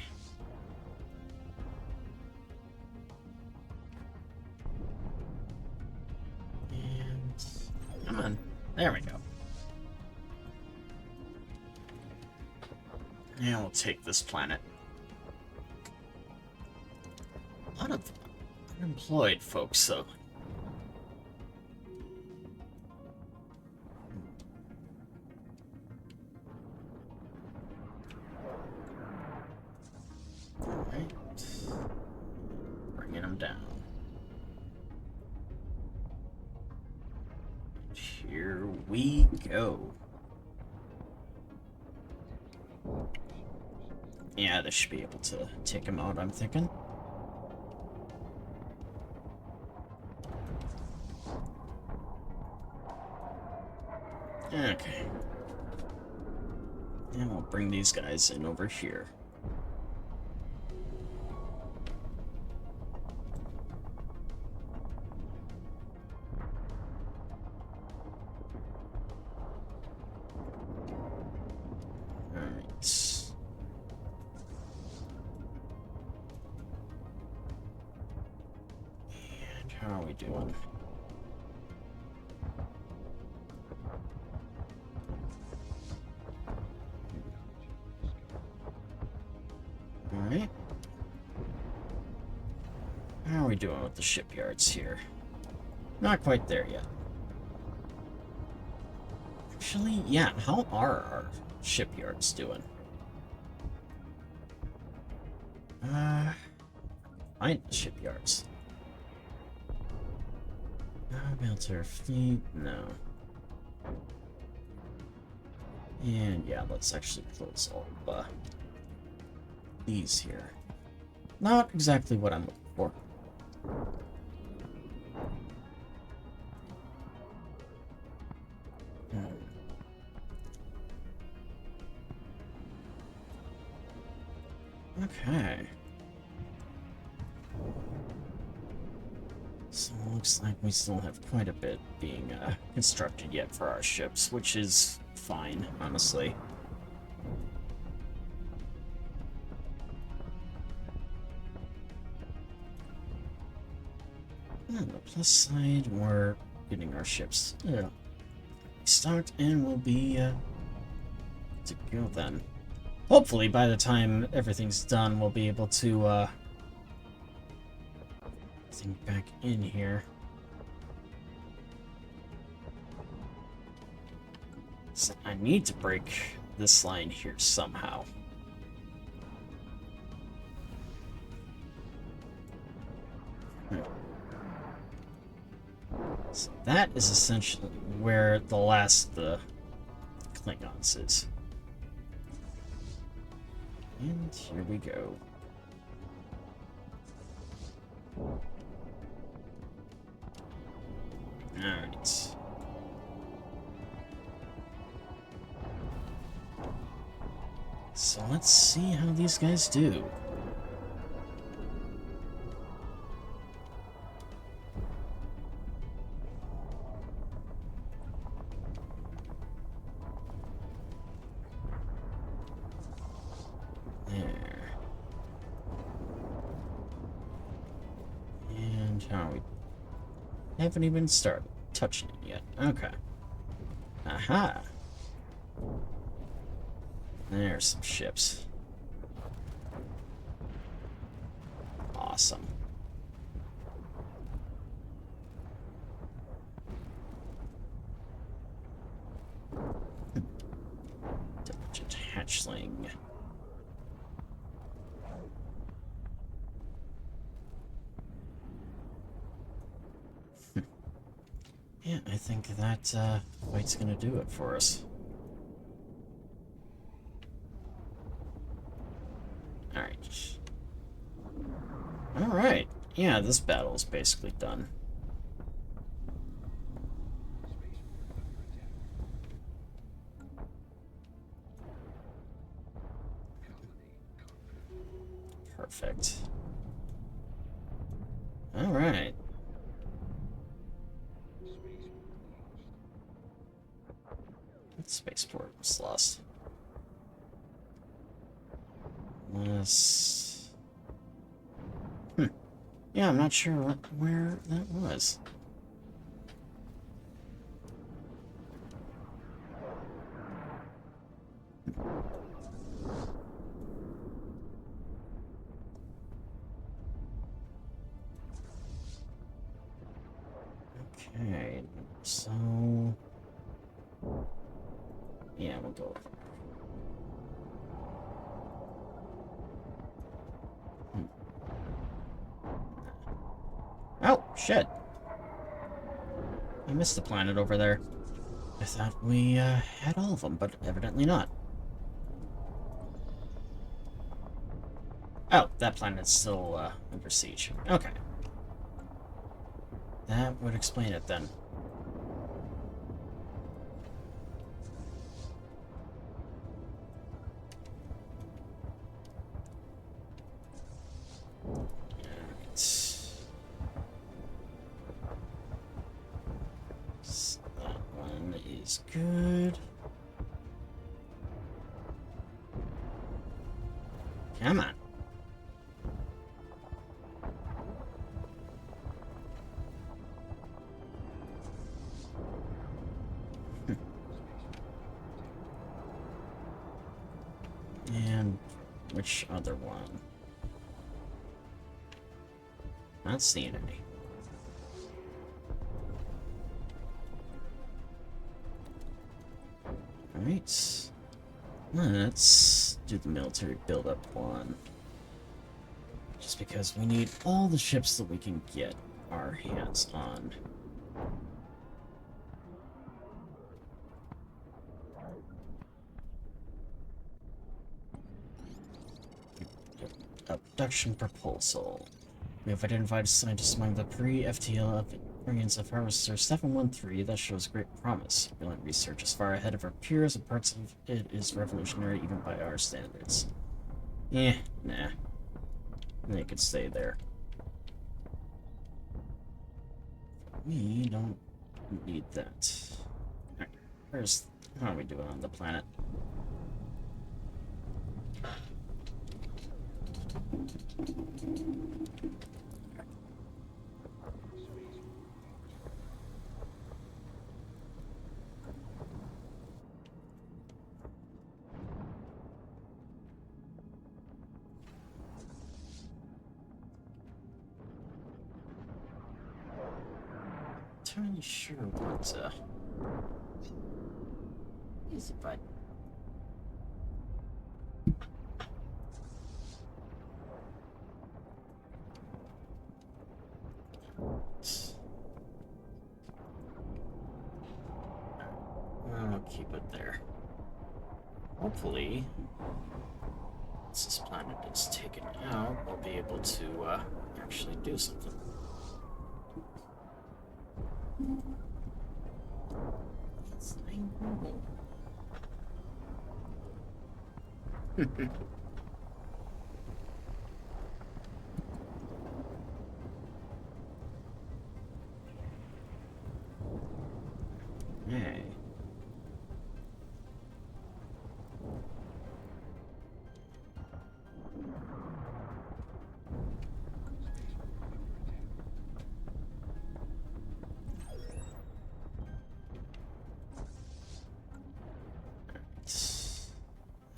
And come on, there we go. And we'll take this planet. A lot of unemployed folks, though. Alright. Bringing them down. Here we go. Yeah, this should be able to take him out, I'm thinking. Okay. And we'll bring these guys in over here. How are we doing? Alright. How are we doing with the shipyards here? Not quite there yet. Actually, yeah, how are our shipyards doing? Find the shipyards. Military fleet, no. And yeah, let's actually close all of these here. Not exactly what I'm looking for. Okay. So it looks like we still have quite a bit being constructed yet for our ships, which is fine, honestly. On the plus side, we're getting our ships stocked and we'll be to go then. Hopefully, by the time everything's done, we'll be able to think back in here. So I need to break this line here somehow. So that is essentially where the last of the Klingons is. And here we go. Alright. So let's see how these guys do. There. And how are we? Haven't even started touching it yet. Okay. Aha. There's some ships. Awesome. Diligent hatchling. Yeah, I think that fight's gonna do it for us. Alright. Alright. Yeah, this battle is basically done. Perfect. Alright. Spaceport was lost. Unless... Yeah, I'm not sure where that was. Okay, so... Yeah, we'll go. Oh, shit. I missed the planet over there. I thought we had all of them, but evidently not. Oh, that planet's still under siege. Okay. That would explain it then. Good. Come on. which other one? Not seeing any. Alright. Let's do the military build-up one. Just because we need all the ships that we can get our hands on. Abduction proposal. We have identified scientists among the pre-FTL variants of Harvester 713 that shows great promise. Brilliant research is far ahead of our peers, and parts of it is revolutionary even by our standards. Nah. They could stay there. We don't need that. Alright, how are we doing on the planet? Entirely sure what easy bud. I'll keep it there. Hopefully, once this planet is taken out, we'll be able to actually do something. Yes, I know. Hey.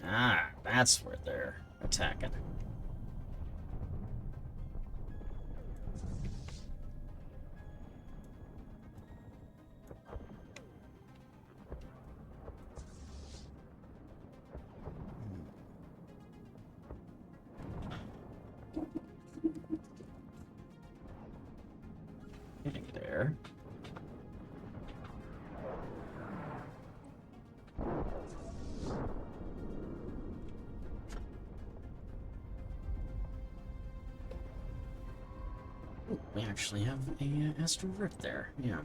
Ah, that's where they're attacking. Getting there. Ooh, we actually have a astral rift there. Yeah.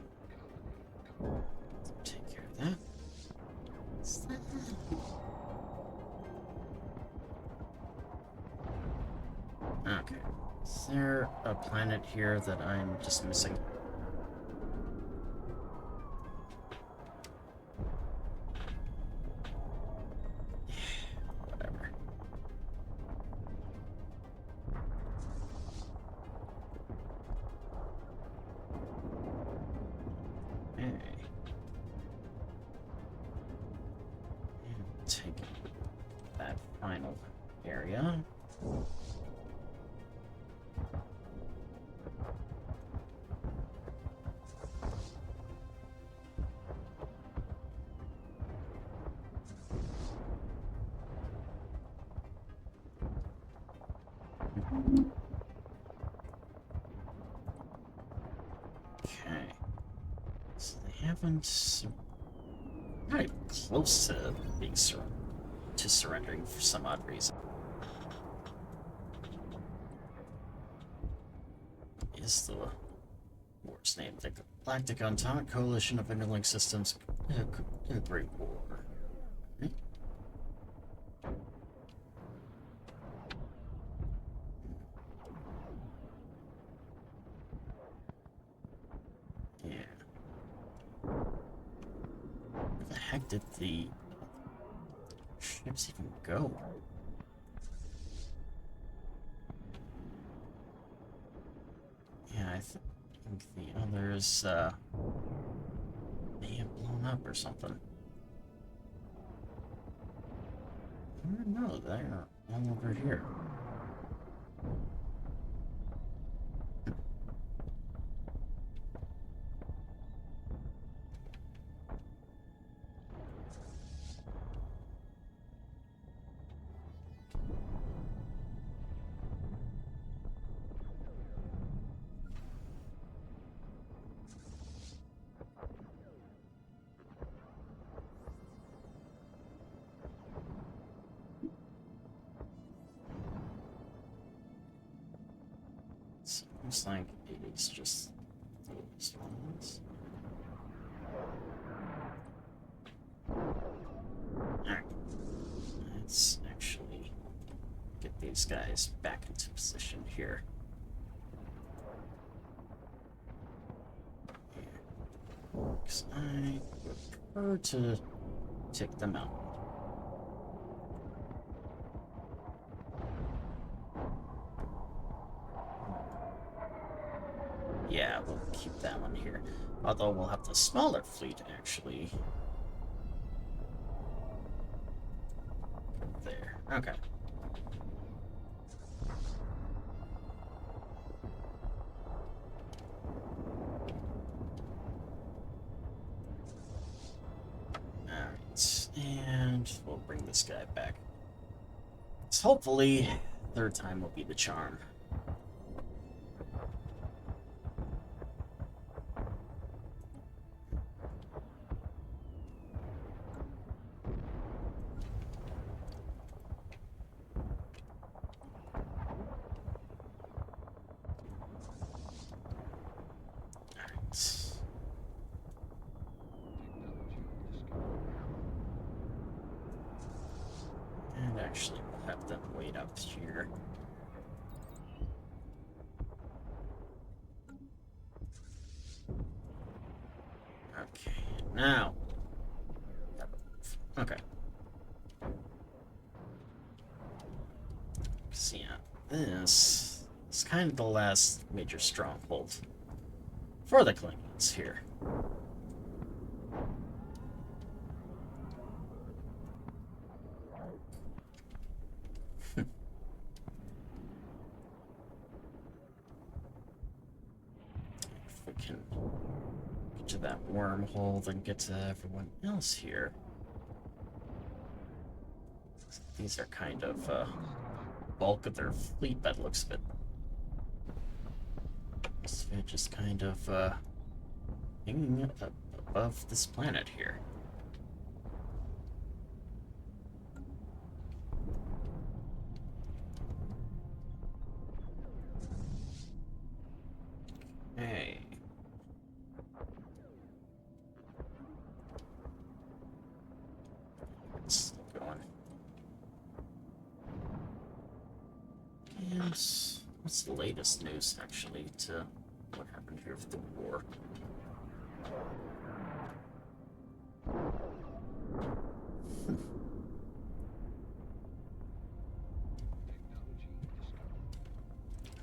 Take care of that. What's that? Okay. Is there a planet here that I'm just missing? Whatever. Hey. Take that final area. Okay. So they haven't... not even close to being surrendering for some odd reason. Is the war's name? The Galactic Atomic Coalition of Interlinked Systems. Great War. Okay. Yeah. Where the heck did the ships even go? Yeah, I think the others may have blown up or something. No, they're all over here? Seems like it's just those ones. Alright. Let's actually get these guys back into position here. Because I would prefer to take them out. Yeah, we'll keep that one here. Although we'll have the smaller fleet, actually. There. Okay. Alright. And we'll bring this guy back. So hopefully, third time will be the charm. And actually, we'll have them wait up here. Okay, now. Okay. So yeah, this is kind of the last major stronghold for the Klingons here. If we can get to that wormhole, then get to everyone else here. These are kind of bulk of their fleet by the looks of it. So they're just kind of hanging up above this planet here. Hey. Let's keep going. And what's the latest news, actually, to what happened here with the war?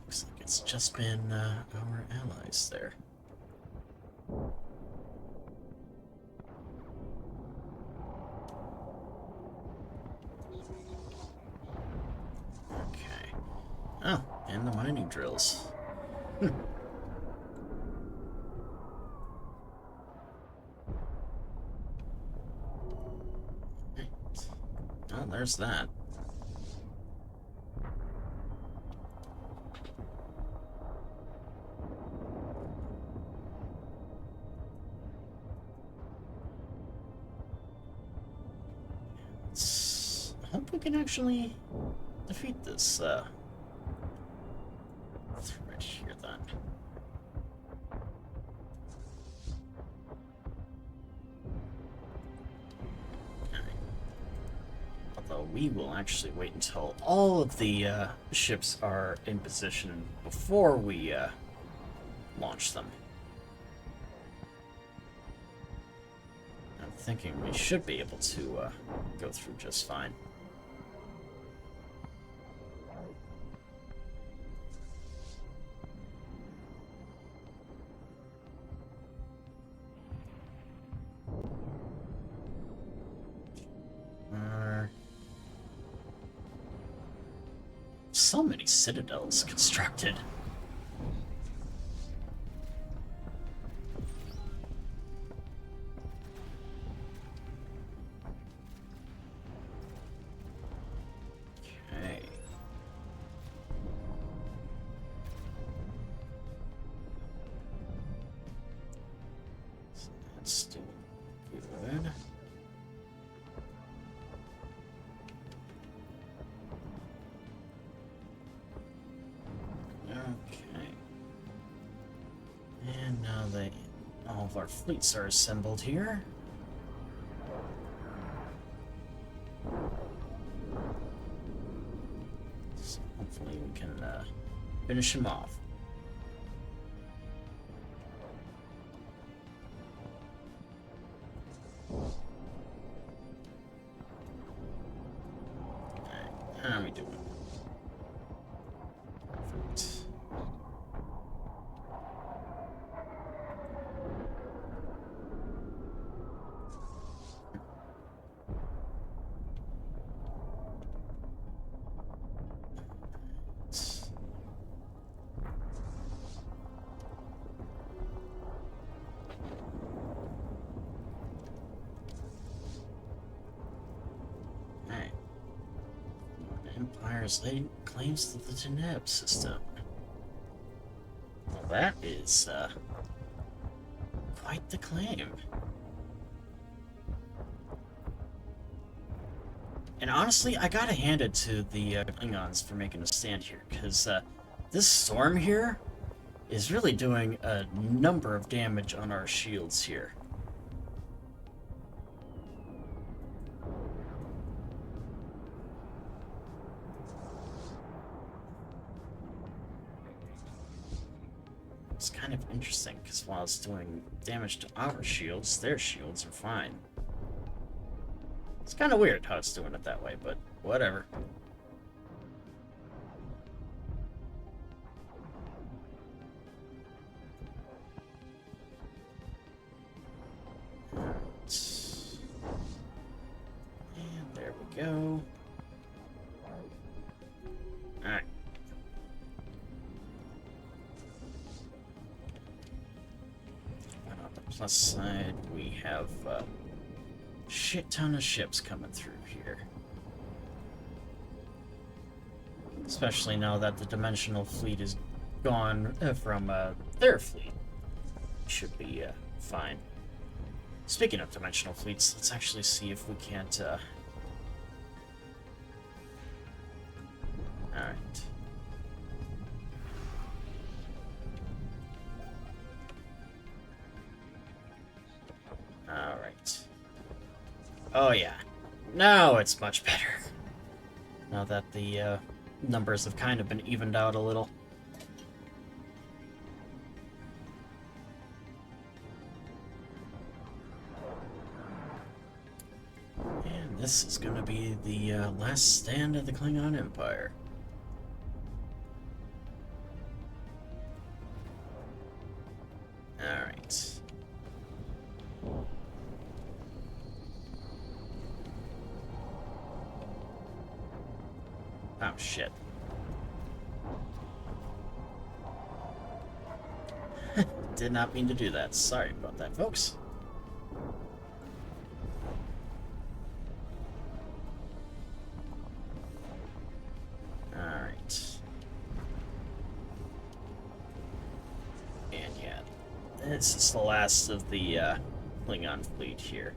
Looks like it's just been our allies there. Okay. Oh, and the mining drills. Right. Oh, there's that. I hope we can actually defeat this threat here then. Okay. Although we will actually wait until all of the ships are in position before we launch them. I'm thinking we should be able to go through just fine. so many citadels constructed. Okay. So that's still good. Okay. And now all of our fleets are assembled here. So hopefully we can finish him off. Alright, how are we doing? Perfect. Alright. Empire's laying claims to the Deneb system. Well, that is quite the claim. And honestly, I gotta hand it to the Klingons for making a stand here, because this storm here is really doing a number of damage on our shields here. It's kind of interesting, because while it's doing damage to our shields, their shields are fine. It's kind of weird how it's doing it that way, but whatever. Alright. And there we go. Alright. And on the plus side, we have shit ton of ships coming through here. Especially now that the dimensional fleet is gone from their fleet. Should be fine. Speaking of dimensional fleets, let's actually see if we can't Alright. Alright. Oh yeah. Now it's much better. Now that the numbers have kind of been evened out a little. And this is going to be the last stand of the Klingon Empire. Alright. Oh, shit. Did not mean to do that. Sorry about that, folks. Alright. And yeah, this is the last of the Klingon fleet here.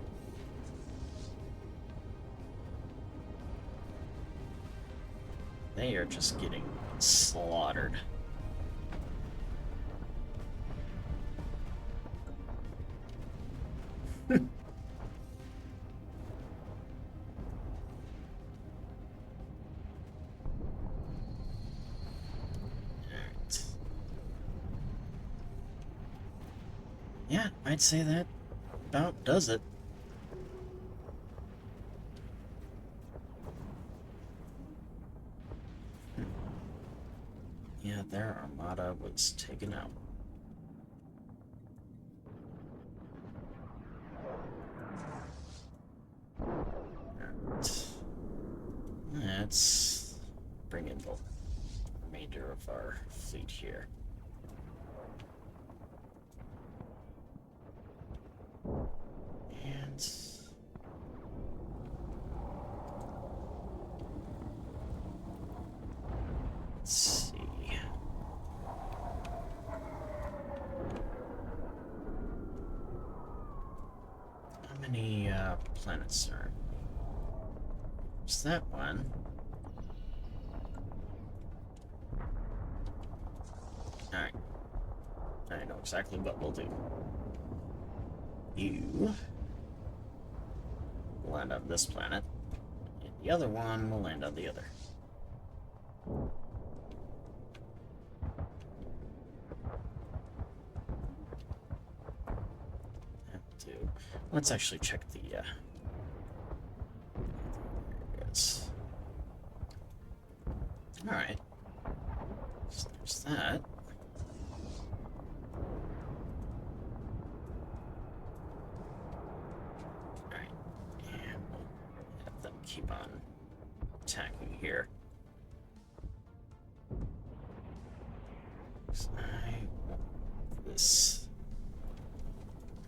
They are just getting slaughtered. Alright. Yeah, I'd say that about does it. Yeah, their armada was taken out. Right. Let's bring in the remainder of our fleet here. And let's see. How many planets are? Is that one? Alright. I know exactly what we'll do. You will land on this planet, and the other one will land on the other. That'll do. Let's actually check the, there it is. Alright. So there's that. Keep on attacking here. So I want this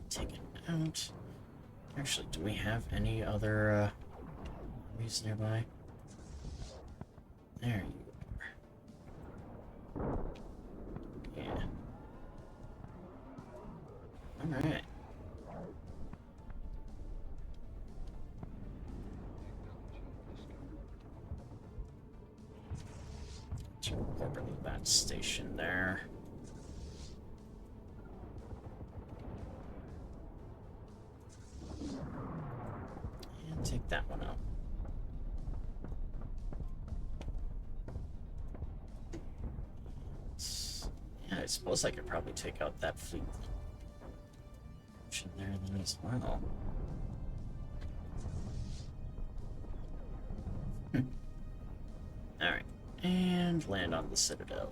taken out. Actually, do we have any other enemies nearby? There you are. Yeah. Alright. Orbiting that station there. And take that one out. Yeah, I suppose I could probably take out that fleet there then as well. Alright. And land on the Citadel.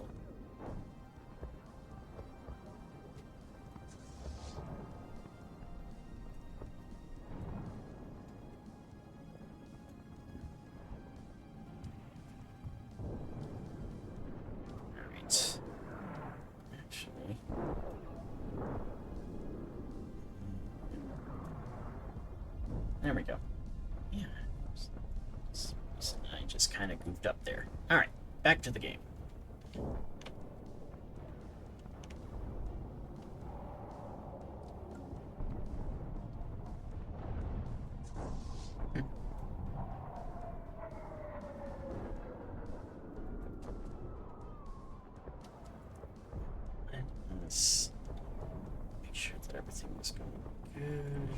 Alright. Actually. There we go. Yeah. I just kind of goofed up there. Alright. Back to the game. Let's make sure that everything was going good.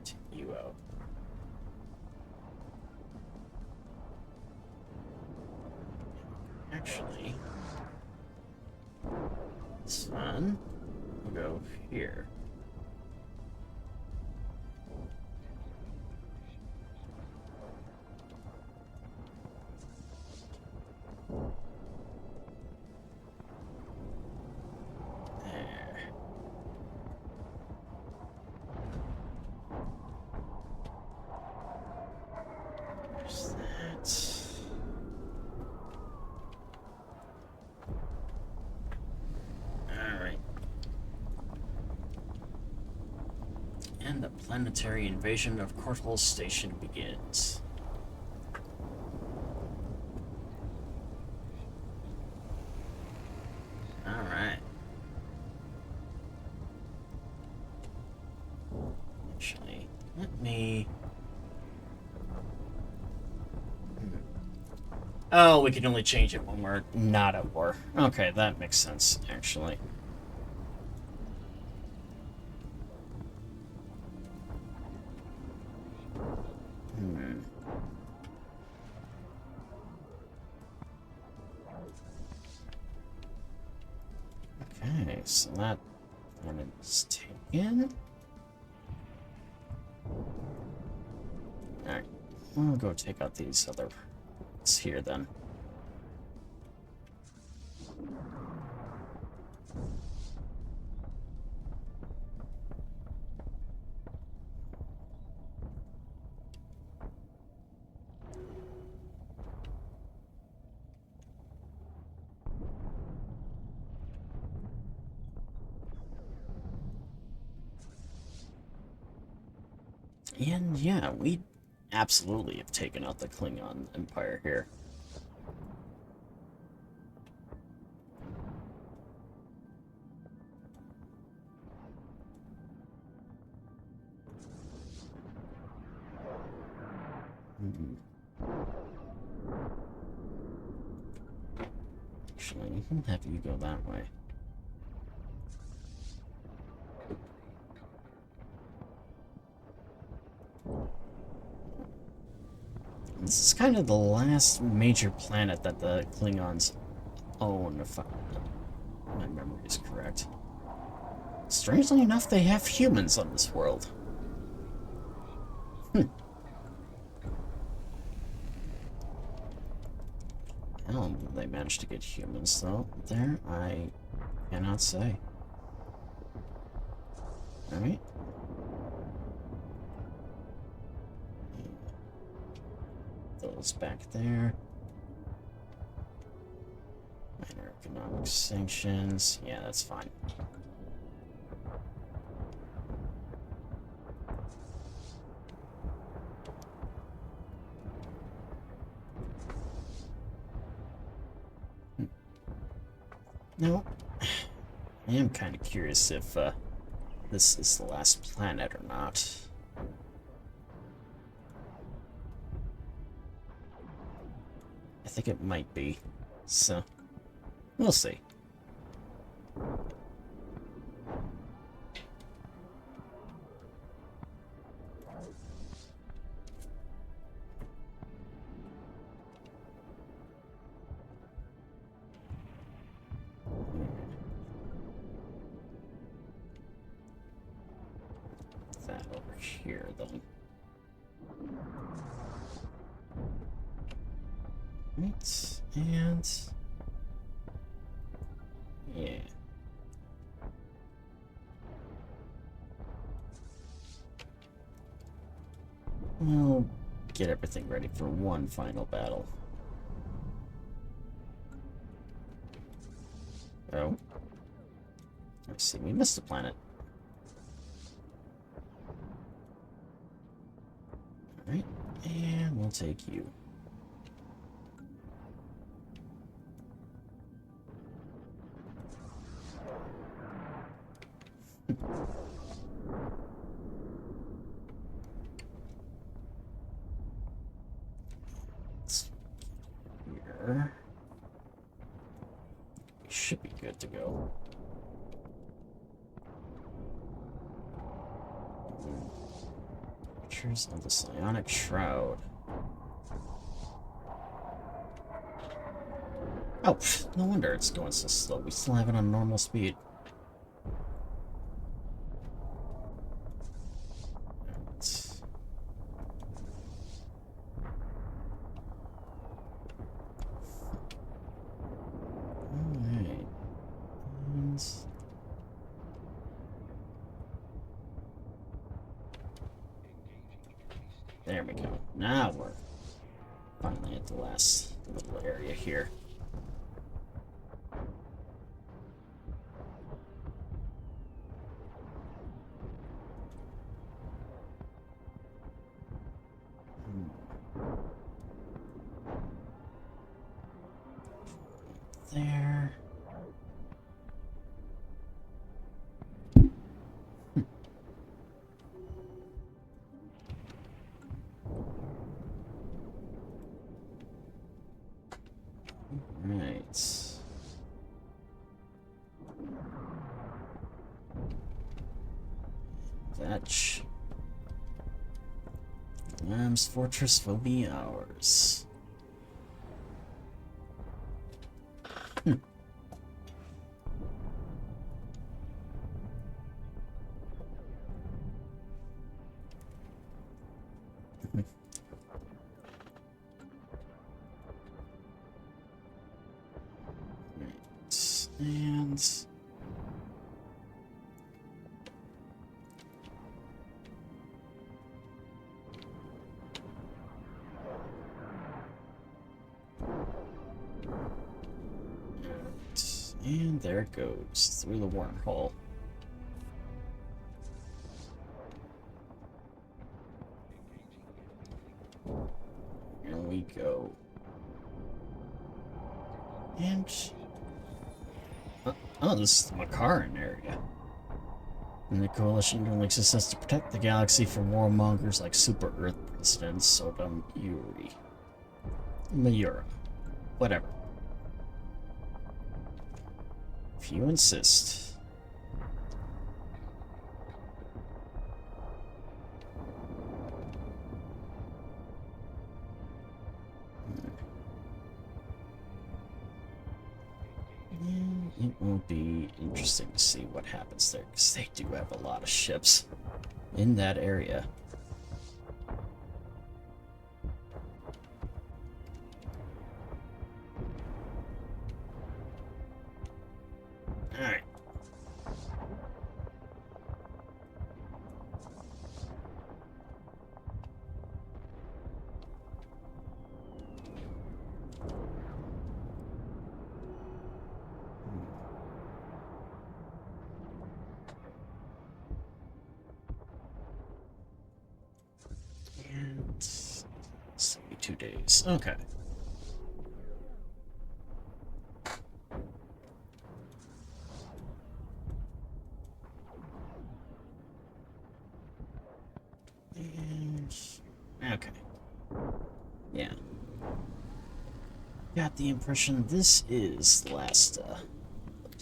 Take you out. Actually, this one will go here. There. There's that. And the planetary invasion of Corthole Station begins. Alright. Actually, let me... Oh, we can only change it when we're not at war. Okay, that makes sense, actually. Okay, so that one is taken. Alright, we'll go take out these other ones here then. And yeah, we absolutely have taken out the Klingon Empire here. Actually, we'll have you go that way. This is kind of the last major planet that the Klingons own, if my memory is correct. Strangely enough, they have humans on this world. How they managed to get humans, though, there, I cannot say. Alright. Those back there. Minor economic sanctions. Yeah, that's fine. Now, I am kind of curious if this is the last planet or not. I think it might be, so we'll see. That over here, then. Right, and yeah. We'll get everything ready for one final battle. Oh. I see, we missed a planet. Alright, and we'll take you. Here. We should be good to go. Pictures of the Psionic Shroud. Oh, no wonder it's going so slow. We still have it on normal speed. Alright. And there we go. Now we're finally at the last little area here. There. Right. Fetch. Lamb's Fortress will be ours. And there it goes through the wormhole. we go. And... oh, this is the Makaran area. And the Coalition only exists to protect the galaxy from warmongers like Super Earth President Sodom Yuri. Mayura. Whatever. If you insist. It will be interesting to see what happens there, because they do have a lot of ships in that area. Alright. And 72 days. Okay. And okay. Yeah. Got the impression this is the last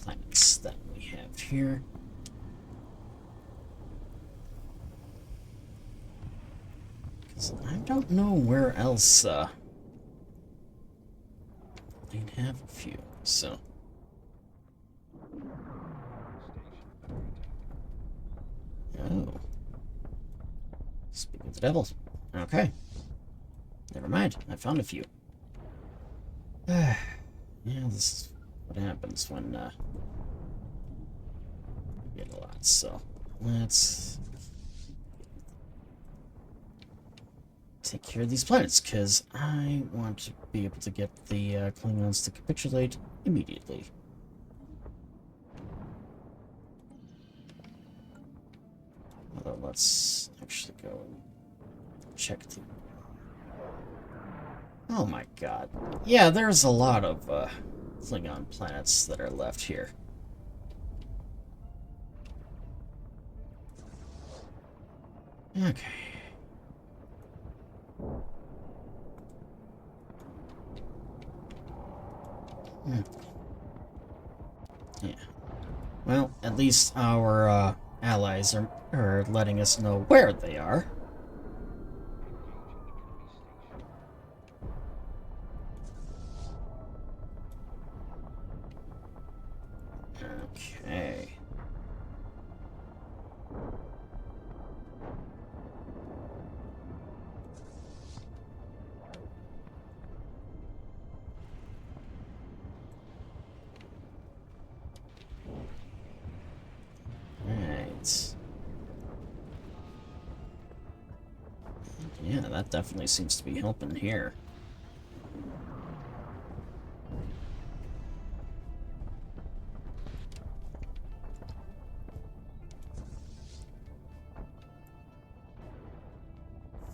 planets that we have here. I don't know where else, they'd have a few, so... Oh. Speak of the devil. Okay. Never mind, I found a few. Yeah, this is what happens when, you get a lot, so... Let's... take care of these planets, because I want to be able to get the Klingons to capitulate immediately. Although, let's actually go and check the... Oh my god. Yeah, there's a lot of Klingon planets that are left here. Okay. Yeah. Well, at least our allies are letting us know where they are. Okay. Yeah, that definitely seems to be helping here.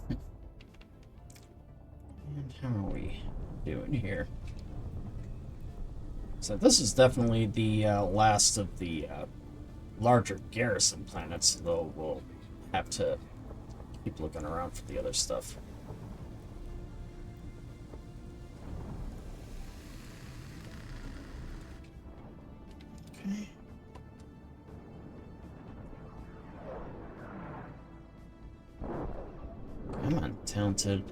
And how are we doing here? So this is definitely the last of the larger garrison planets, though we'll have to keep looking around for the other stuff. Okay. Come on, talented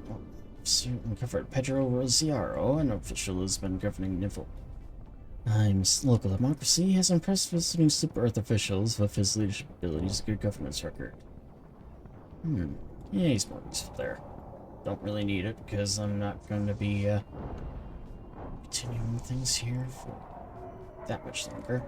uncovered Pedro Rosiaro, an official who's been governing Nifl. Times local democracy has impressed visiting Super Earth officials with his leadership abilities and good governance record. Yeah, he's more useful there. Don't really need it, because I'm not going to be, continuing things here for that much longer.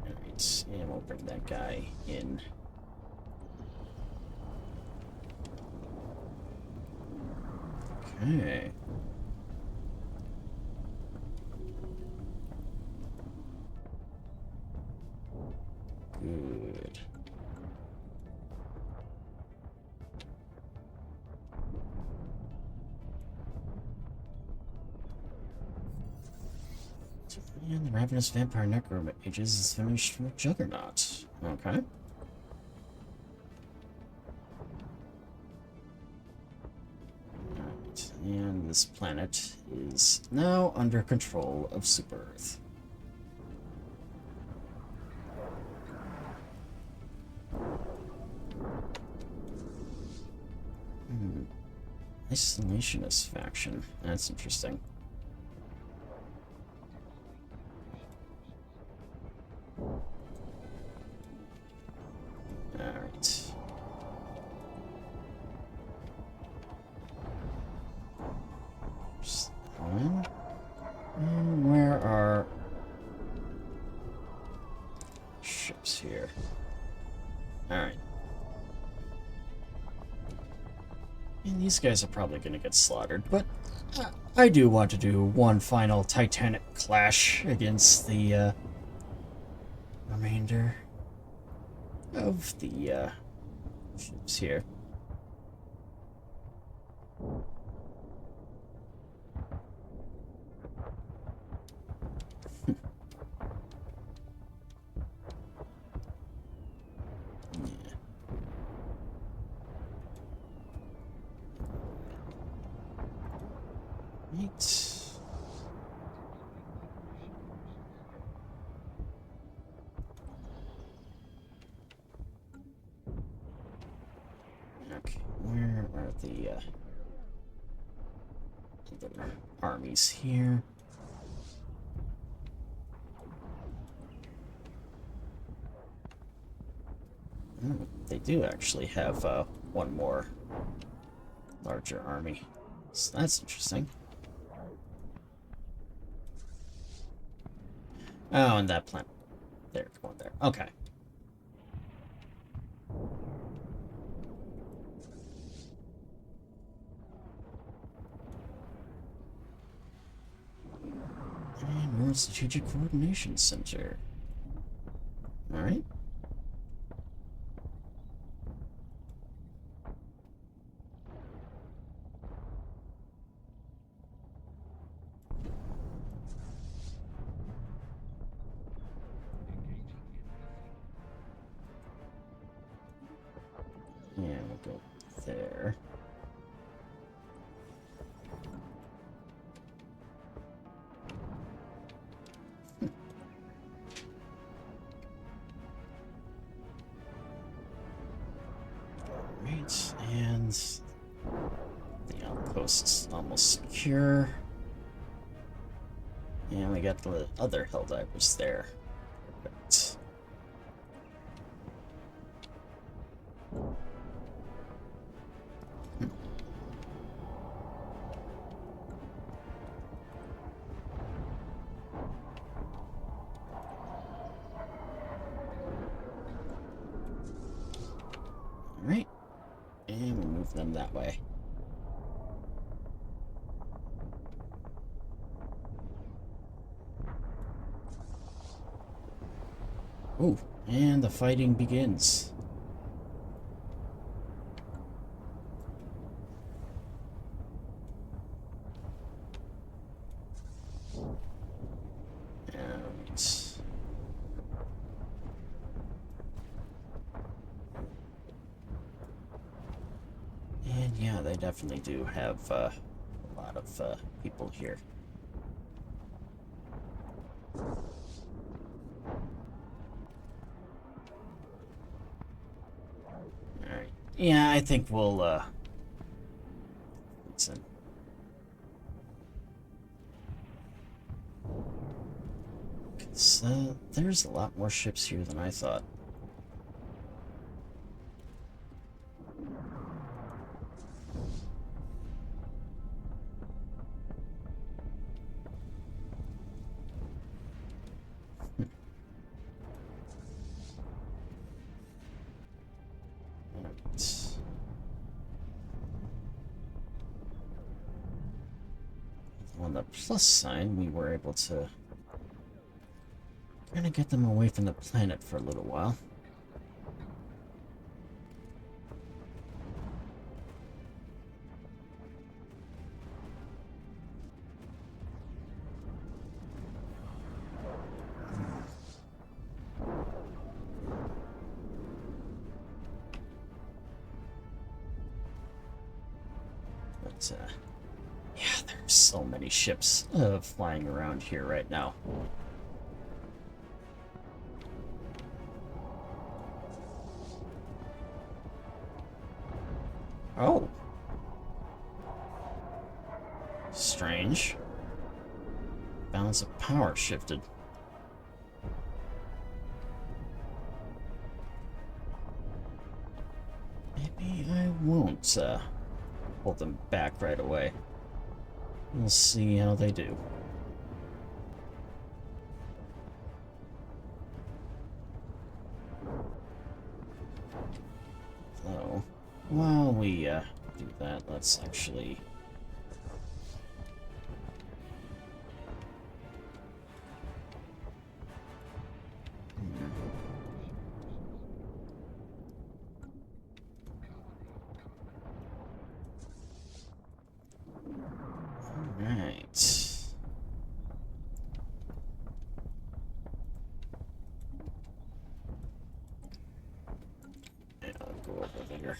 Alright, and we'll bring that guy in. Okay. Good. And the Ravenous Vampire Necromages is finished with Juggernaut. Okay. Alright, and this planet is now under control of Super Earth. Isolationist faction. That's interesting. Alright. Just one. And where are ships here? Alright. And these guys are probably going to get slaughtered, but I do want to do one final titanic clash against the remainder of the ships here. Right. Okay, where are the other armies here? Oh, they do actually have one more larger army, so that's interesting. Oh, and that planet. There, come on there. Okay. And World Strategic Coordination Center. Alright. Yeah, we'll go there. Right, and the outpost is almost secure. And we got the other Helldivers there. Perfect. Alright, and we'll move them that way. Ooh, and the fighting begins. And yeah, they definitely do have a lot of people here. Alright. Yeah, I think we'll listen. So there's a lot more ships here than I thought. On the plus side, we were able to kind of get them away from the planet for a little while. But, yeah, there's so many ships flying around here right now. Oh. Strange. Balance of power shifted. Maybe I won't pull them back right away. We'll see how they do. So, while we do that, let's actually... Alright. Yeah, I'll go over there.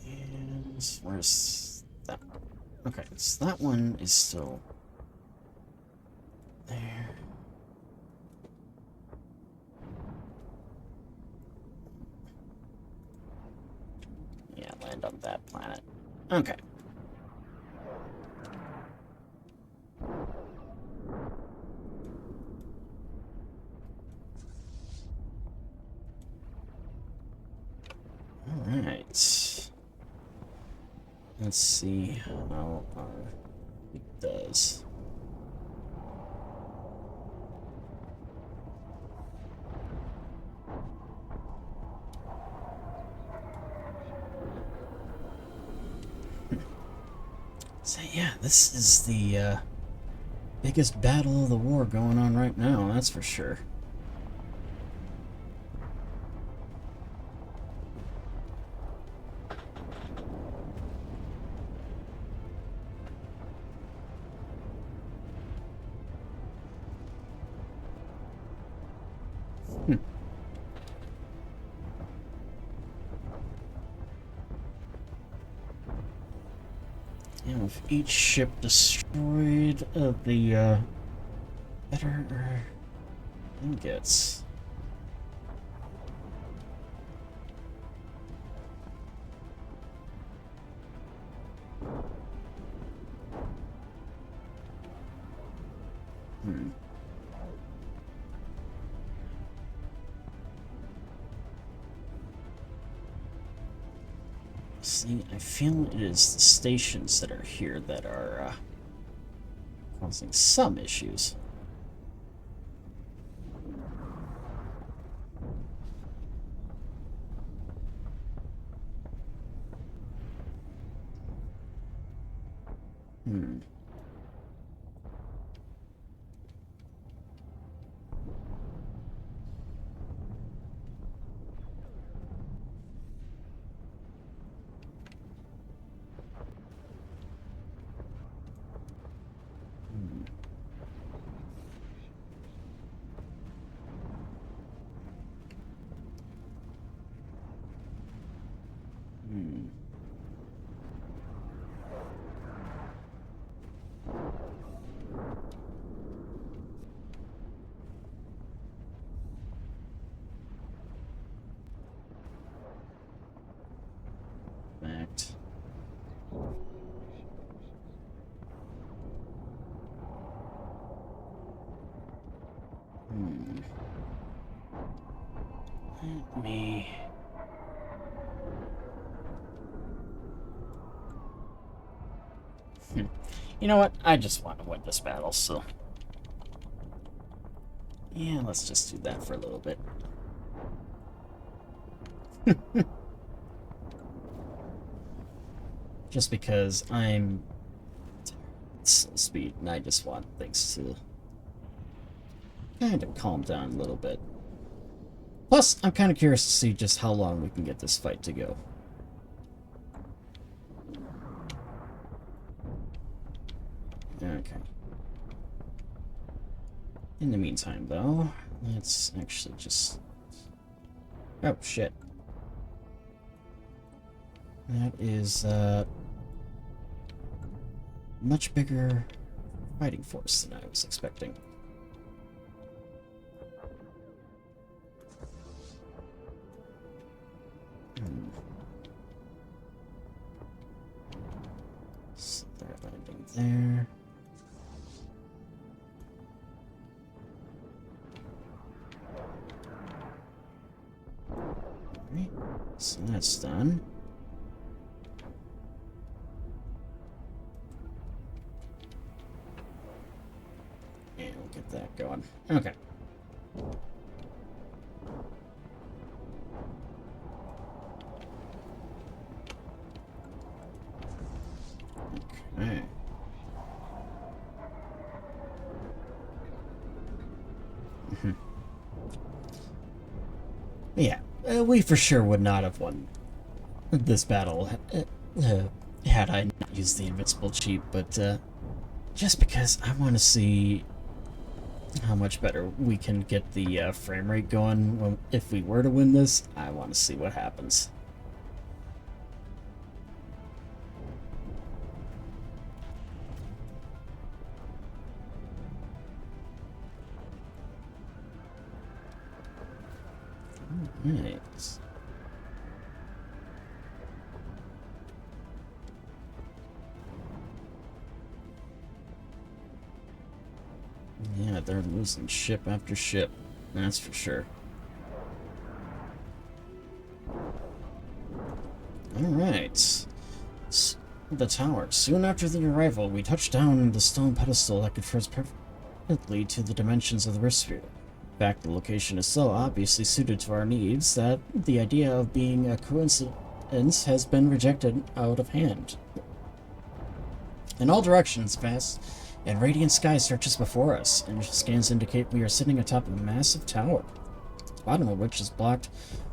And where's that one? Okay, so that one is still there. Yeah, land on that planet. Okay. Alright. Let's see how it does. So yeah, this is the biggest battle of the war going on right now, that's for sure. And with each ship destroyed, the better thing gets. See, I feel it is the stations that are here that are causing some issues. Fact. Let me... You know what? I just want to win this battle, so... Yeah, let's just do that for a little bit. Just because I'm slow speed and I just want things to kind of calm down a little bit. Plus, I'm kind of curious to see just how long we can get this fight to go. Okay. In the meantime, though, Let's actually just... Oh, shit. That is, much bigger fighting force than I was expecting. So they're landing there. Alright, so that's done. And we'll get that going. Okay. Okay. Yeah, we for sure would not have won this battle had I not used the invincible cheat, but just because I want to see how much better we can get the frame rate going if we were to win this, I want to see what happens. Alright. Yeah, they're losing ship after ship, that's for sure. Alright. The tower. Soon after the arrival, we touched down on the stone pedestal that confers perfectly to the dimensions of the rift sphere. In fact, the location is so obviously suited to our needs that the idea of being a coincidence has been rejected out of hand. In all directions, vast and radiant sky stretches before us, and scans indicate we are sitting atop a massive tower, the bottom of which is blocked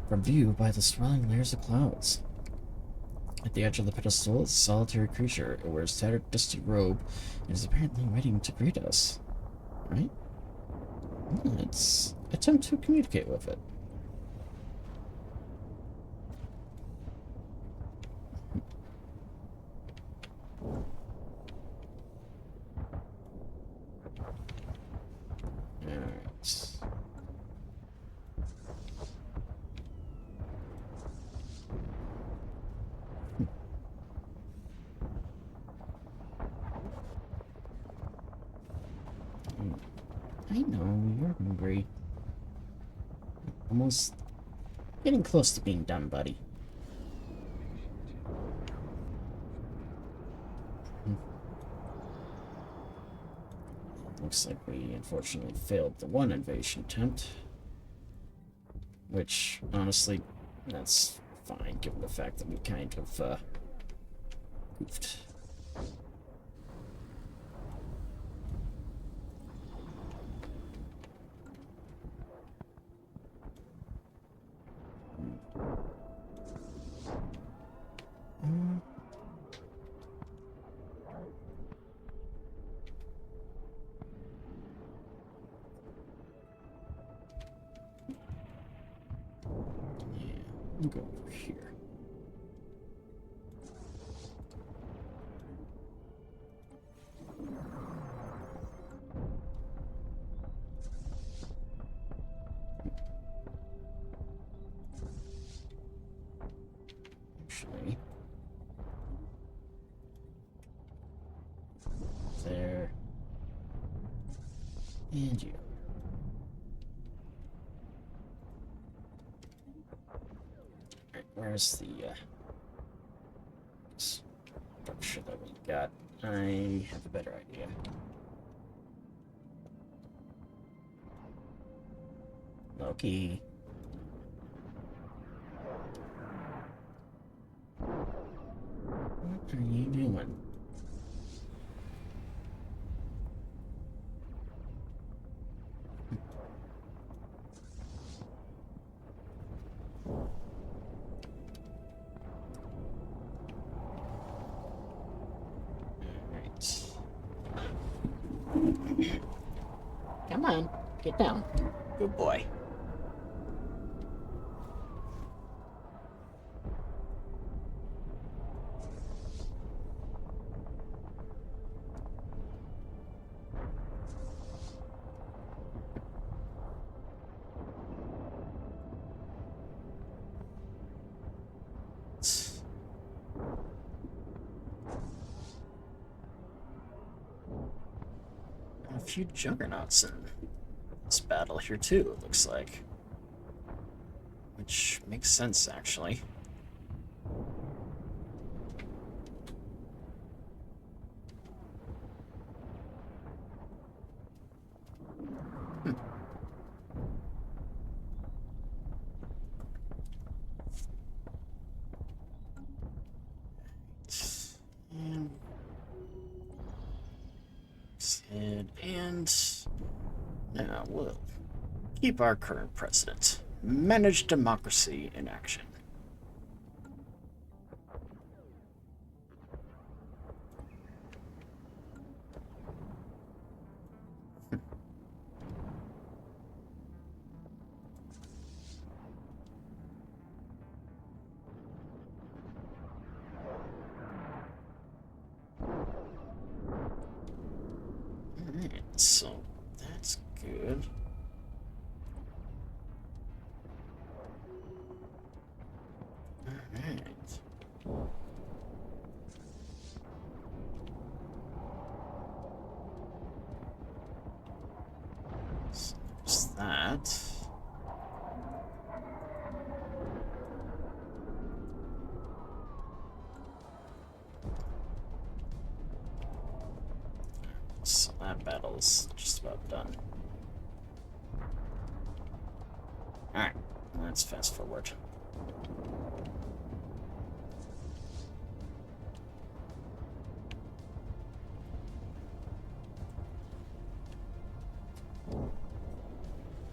from view by the swirling layers of clouds. At the edge of the pedestal is a solitary creature. It wears a tattered, dusty robe and is apparently waiting to greet us. Right? Let's attempt to communicate with it. Alright. I know, you're hungry. Almost getting close to being done, buddy. Looks like we unfortunately failed the one invasion attempt. Which, honestly, that's fine, given the fact that we kind of, goofed. We'll go over here. Actually, there, and you. Where's the structure that we got? I have a better idea. Loki. What are you doing? Come on, get down. Good boy. A few juggernauts in this battle here too, it looks like. Which makes sense, actually. And now we'll keep our current president. Manage democracy in action. Alright, so that's good. Alright. So there's that. So that battle's just about done. Alright, let's fast forward.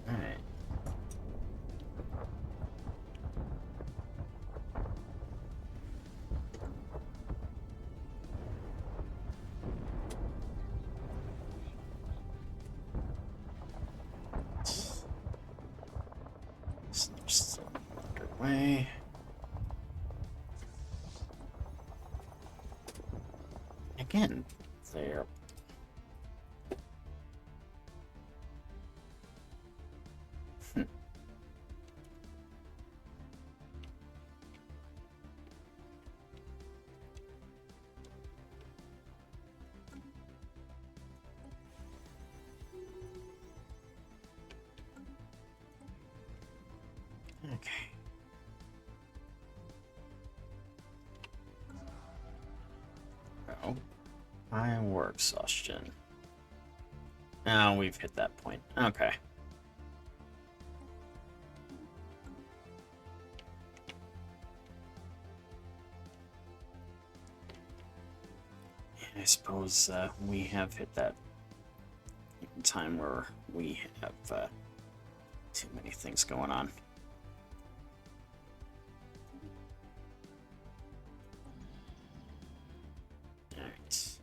Alright. So they're still underway. Again, they're okay. Oh, iron war exhaustion. Now we've hit that point. Okay. I suppose we have hit that time where we have too many things going on. Alright.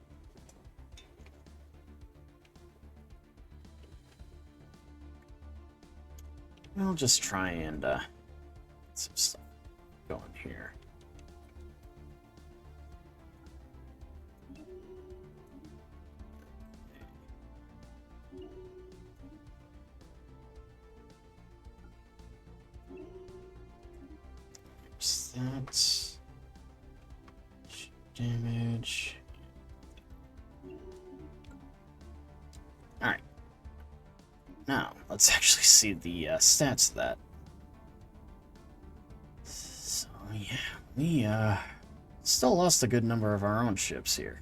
We'll just try and get some stuff going here. There's that. Damage. Alright. Now, let's actually see the stats of that. So, yeah, we still lost a good number of our own ships here.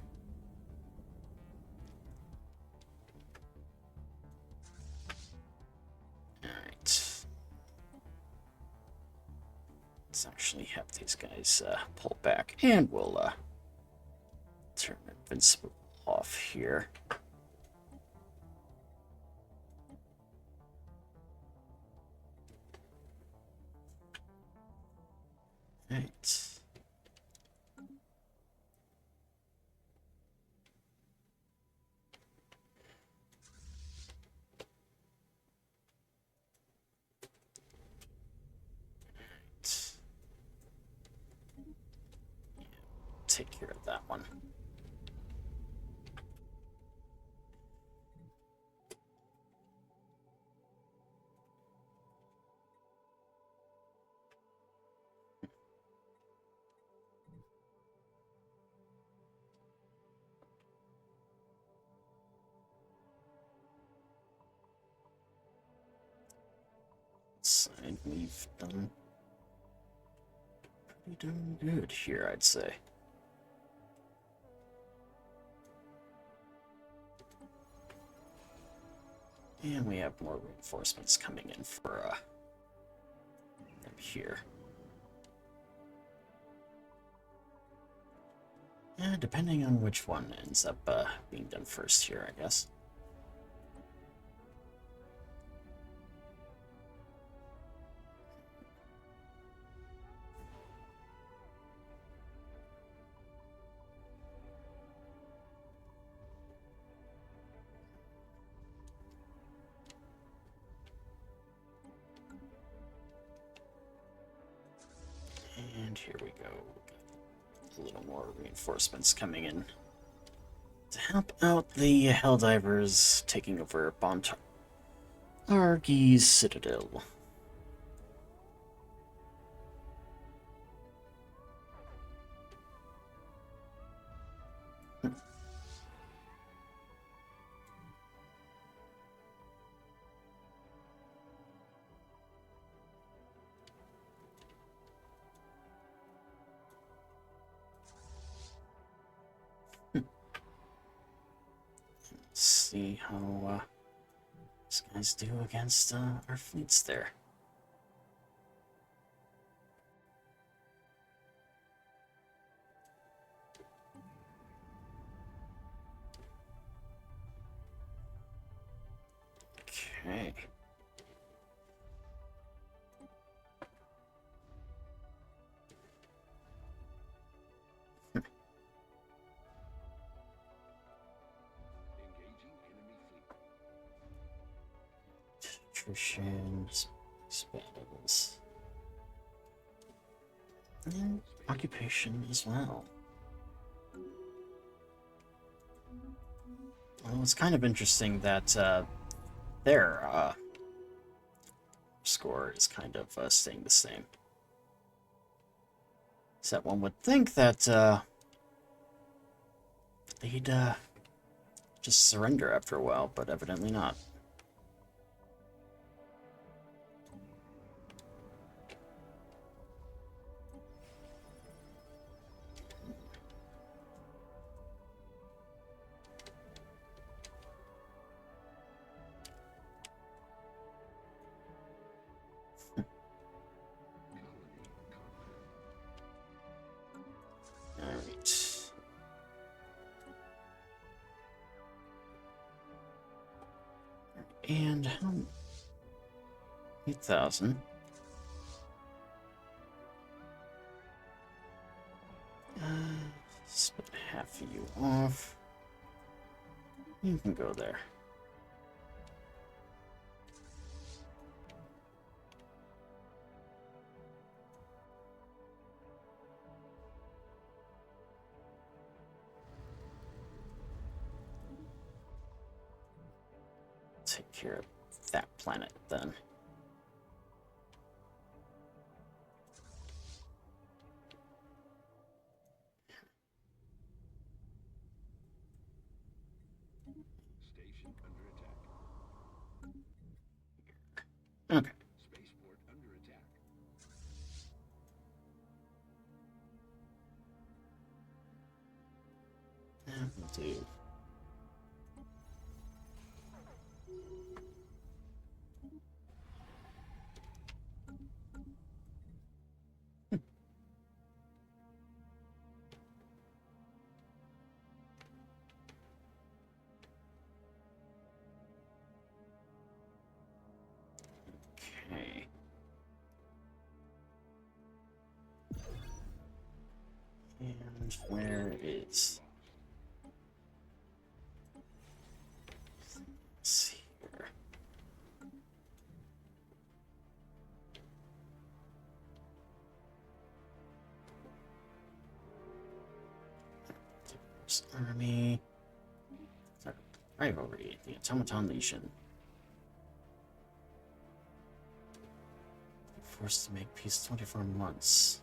Alright. Let's actually have these guys pull back, and we'll turn Invincible off here. Right. here at that one. Side we've done pretty darn good here, I'd say. And we have more reinforcements coming in for them here. Yeah, depending on which one ends up being done first here, I guess. And here we go. A little more reinforcements coming in to help out the Helldivers taking over Bontargi's Citadel. See how these guys do against our fleets there. Okay. Attrition, battles, and occupation as well. Well, it's kind of interesting that their score is kind of staying the same. Except one would think that they'd just surrender after a while, but evidently not. And 8,000. Split half of you off. You can go there. Take care of that planet then. Station under attack. Okay. Spaceport under attack. That will do. Okay. And where is... Let's see here. Force Army. Rivalry, the Automaton Legion. Forced to make peace 24 months.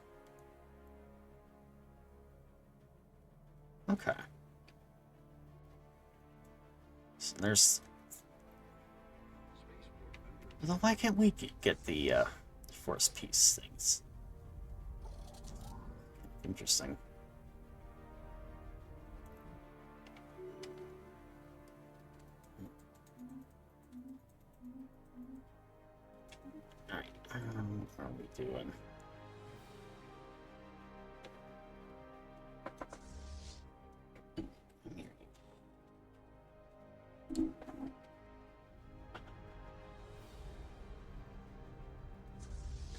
Okay. So there's... Well, why can't we get the forced peace things? Interesting. Alright, what are we doing?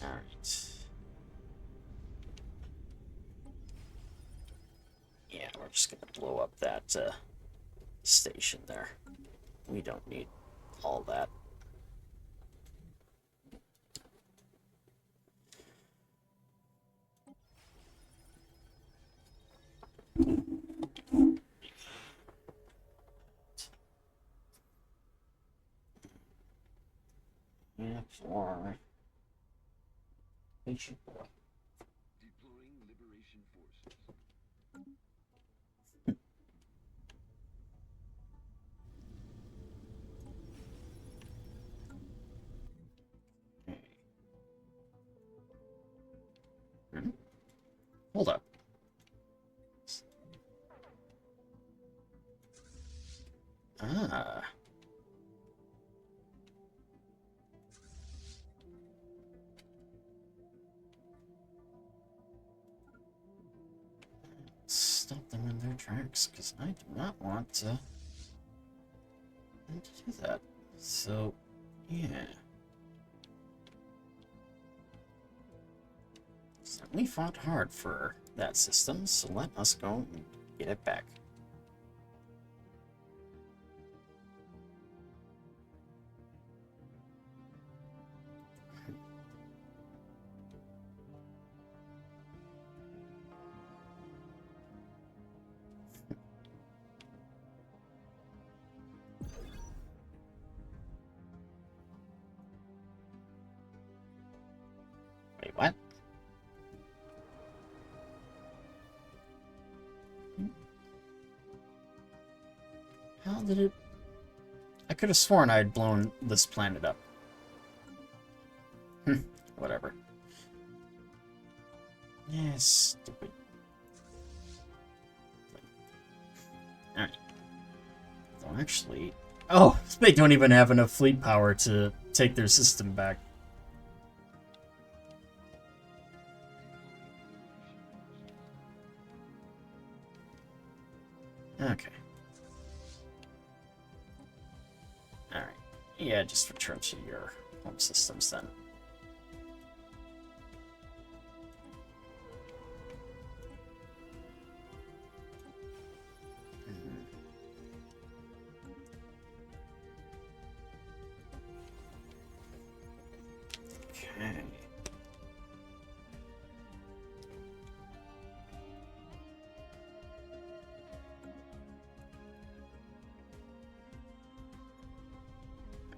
Alright. Yeah, we're just gonna blow up that station there. We don't need all that. Yeah, for patient boy. Deploying liberation forces. Hmm? Hold up. Ah. Stop them in their tracks, because I do not want to do that. So, yeah. So we fought hard for that system, so let us go and get it back. Wait, what? How did it... I could have sworn I had blown this planet up. Whatever. Yeah, stupid. Alright. Well, actually... Oh, they don't even have enough fleet power to take their system back. Okay. Alright. Yeah, just return to your home systems then. Okay.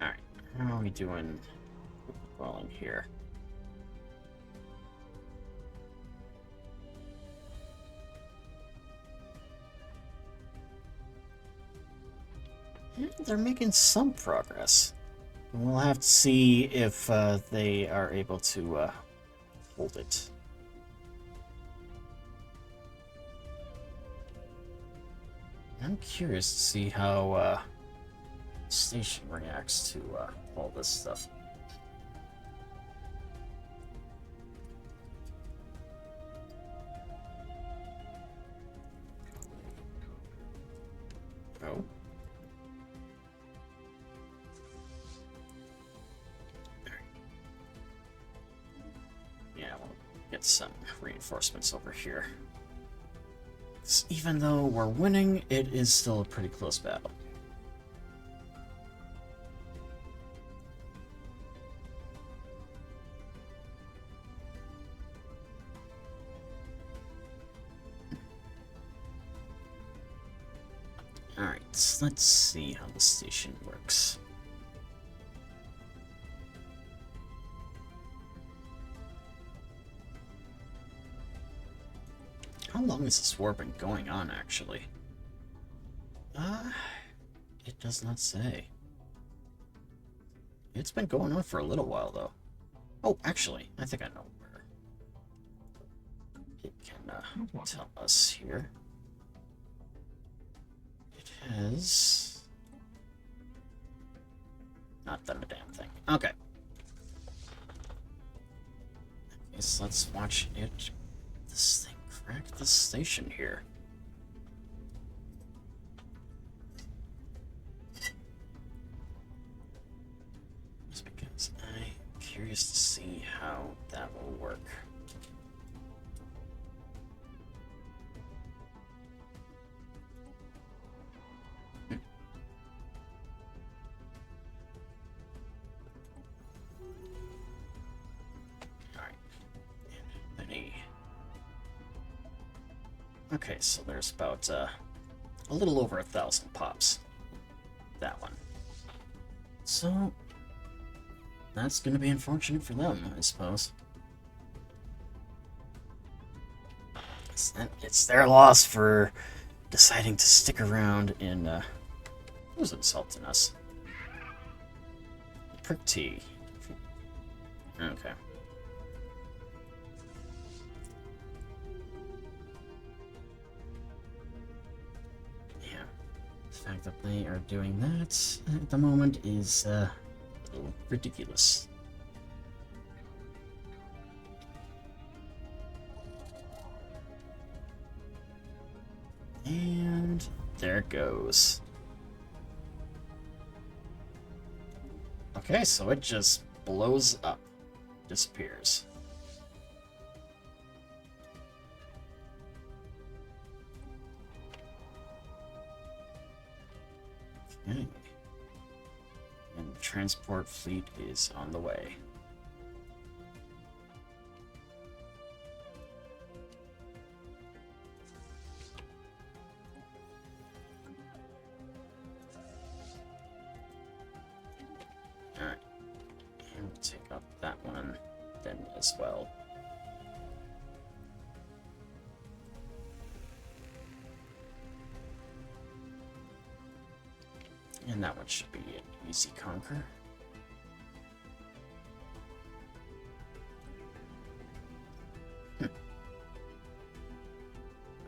Alright, how are we doing dwelling here? Yeah, they're making some progress. We'll have to see if they are able to hold it. I'm curious to see how Station reacts to all this stuff. Oh. Yeah, we'll get some reinforcements over here. Even though we're winning, it is still a pretty close battle. Alright, let's see how the station works. How long has this war been going on, actually? It does not say. It's been going on for a little while, though. Oh, actually, I think I know where it can tell us here. It has not done a damn thing. Okay. Okay, so let's watch it. This thing crack the station here. Just because I'm curious to see how that will work. Okay, so there's about a little over 1,000 pops. That one. So that's gonna be unfortunate for them, I suppose. It's their loss for deciding to stick around in. Who's insulting us? Prick T. Okay. The fact that they are doing that at the moment is a little ridiculous. And there it goes. Okay, so it just blows up, disappears. Okay. And the transport fleet is on the way. Alright. And we'll take up that one then as well. And that one should be an easy conquer.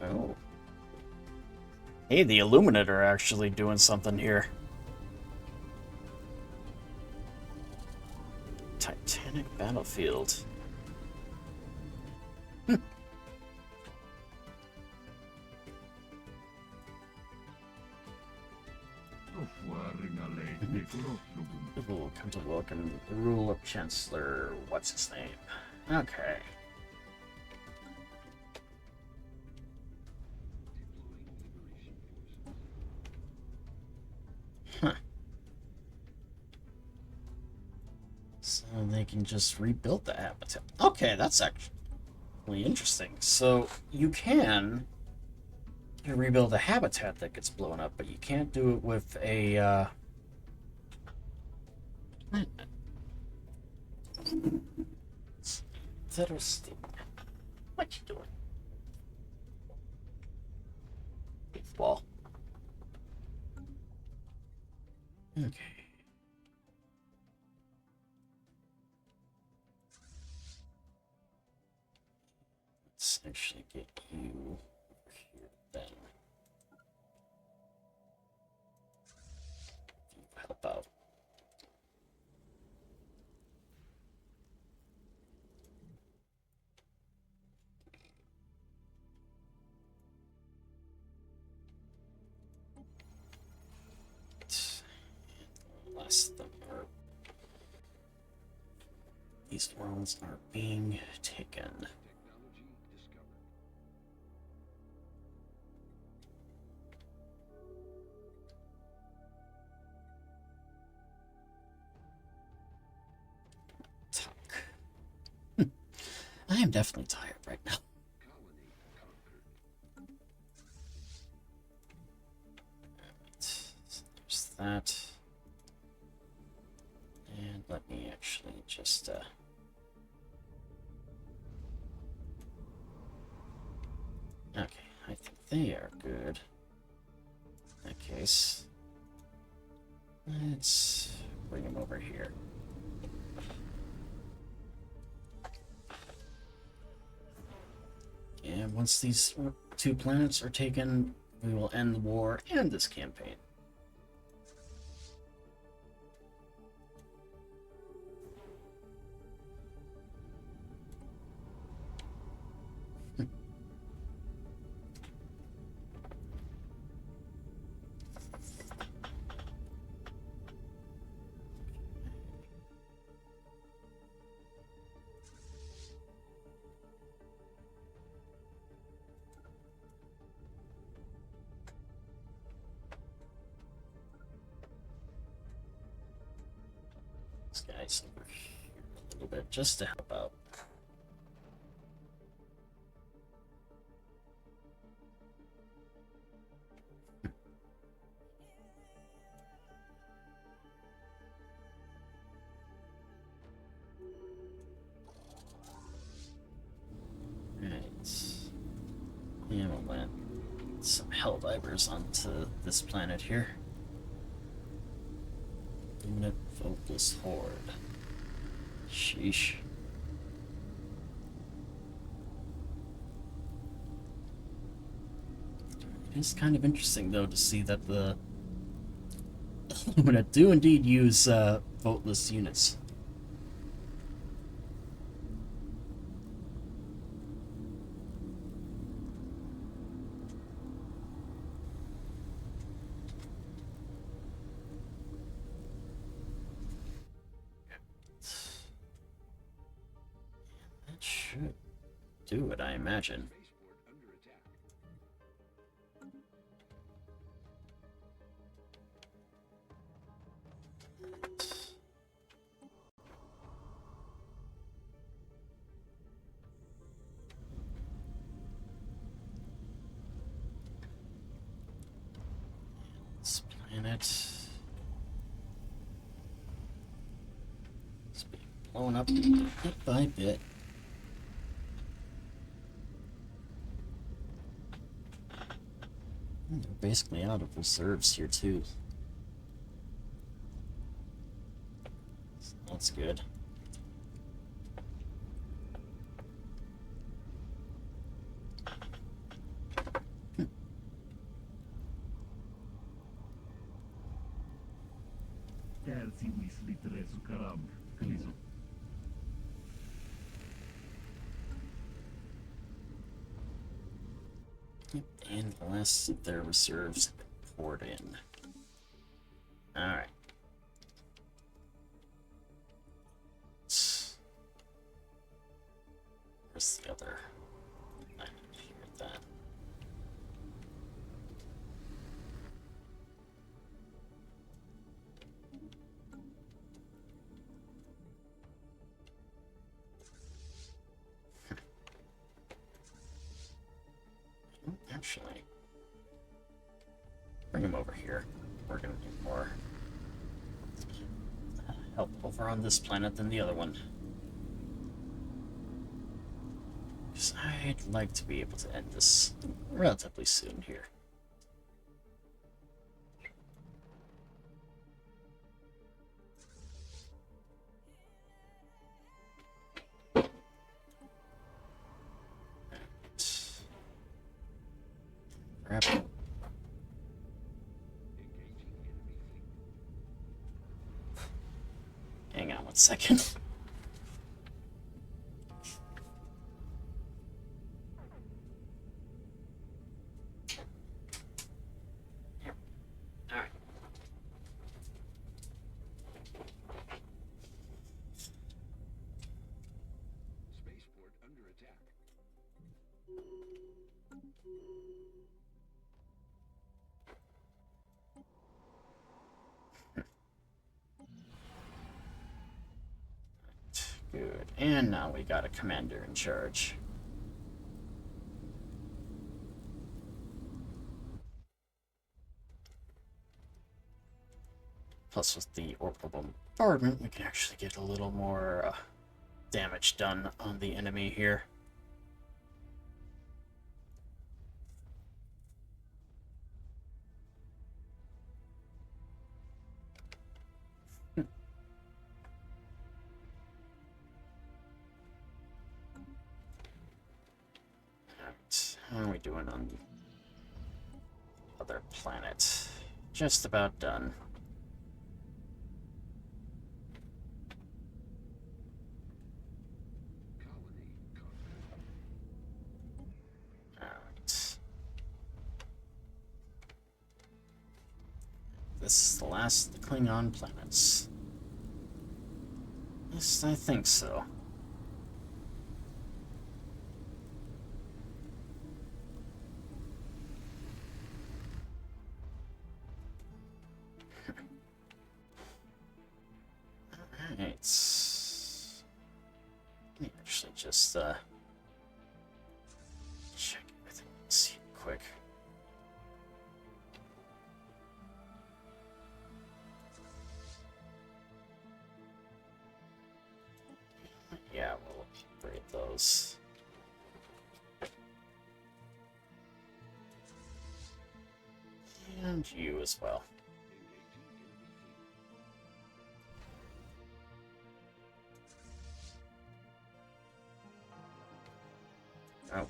Oh. Hey, the Illuminate are actually doing something here. Titanic battlefield. People come to welcome the rule of Chancellor. What's his name? Okay. Huh. So they can just rebuild the habitat. Okay, that's actually interesting. So you can rebuild a habitat that gets blown up, but you can't do it with a Interesting. What you doing? Ball. Okay. Let's actually get you over here then. You help out. Last them are. These worlds are being taken. Technology discovered. Talk. I am definitely tired right now. Colony conquered. with that. And let me actually just, okay, I think they are good. In that case, let's bring them over here. And once these 2 planets are taken, we will end the war and this campaign. This guy's over here a little bit just to help out. Yeah, we'll land some Helldivers onto this planet here. Unit Focus Horde. Sheesh. It is kind of interesting, though, to see that the Illumina do indeed use voteless units. That should do it, I imagine. Spaceport under attack. This planet is being blown up bit by bit. They're basically out of reserves here too. So that's good. Yep, and the last of their reserves have been poured in. Alright. Where's the other? I didn't hear that. Actually, bring him over here. We're gonna do more help over on this planet than the other one. Because I'd like to be able to end this relatively soon here. Crap. Engaging enemy fleet. Hang on 1 second. Alright. Spaceport under attack. Good. And now we got a commander in charge. Plus, with the orbital bombardment, we can actually get a little more damage done on the enemy here. Alright, how are we doing on the other planet? Just about done. Alright. This is the last of the Klingon planets. Yes, I think so. Alright. Let me actually just check everything. See quick. Yeah, we'll upgrade those. And you as well. Oh.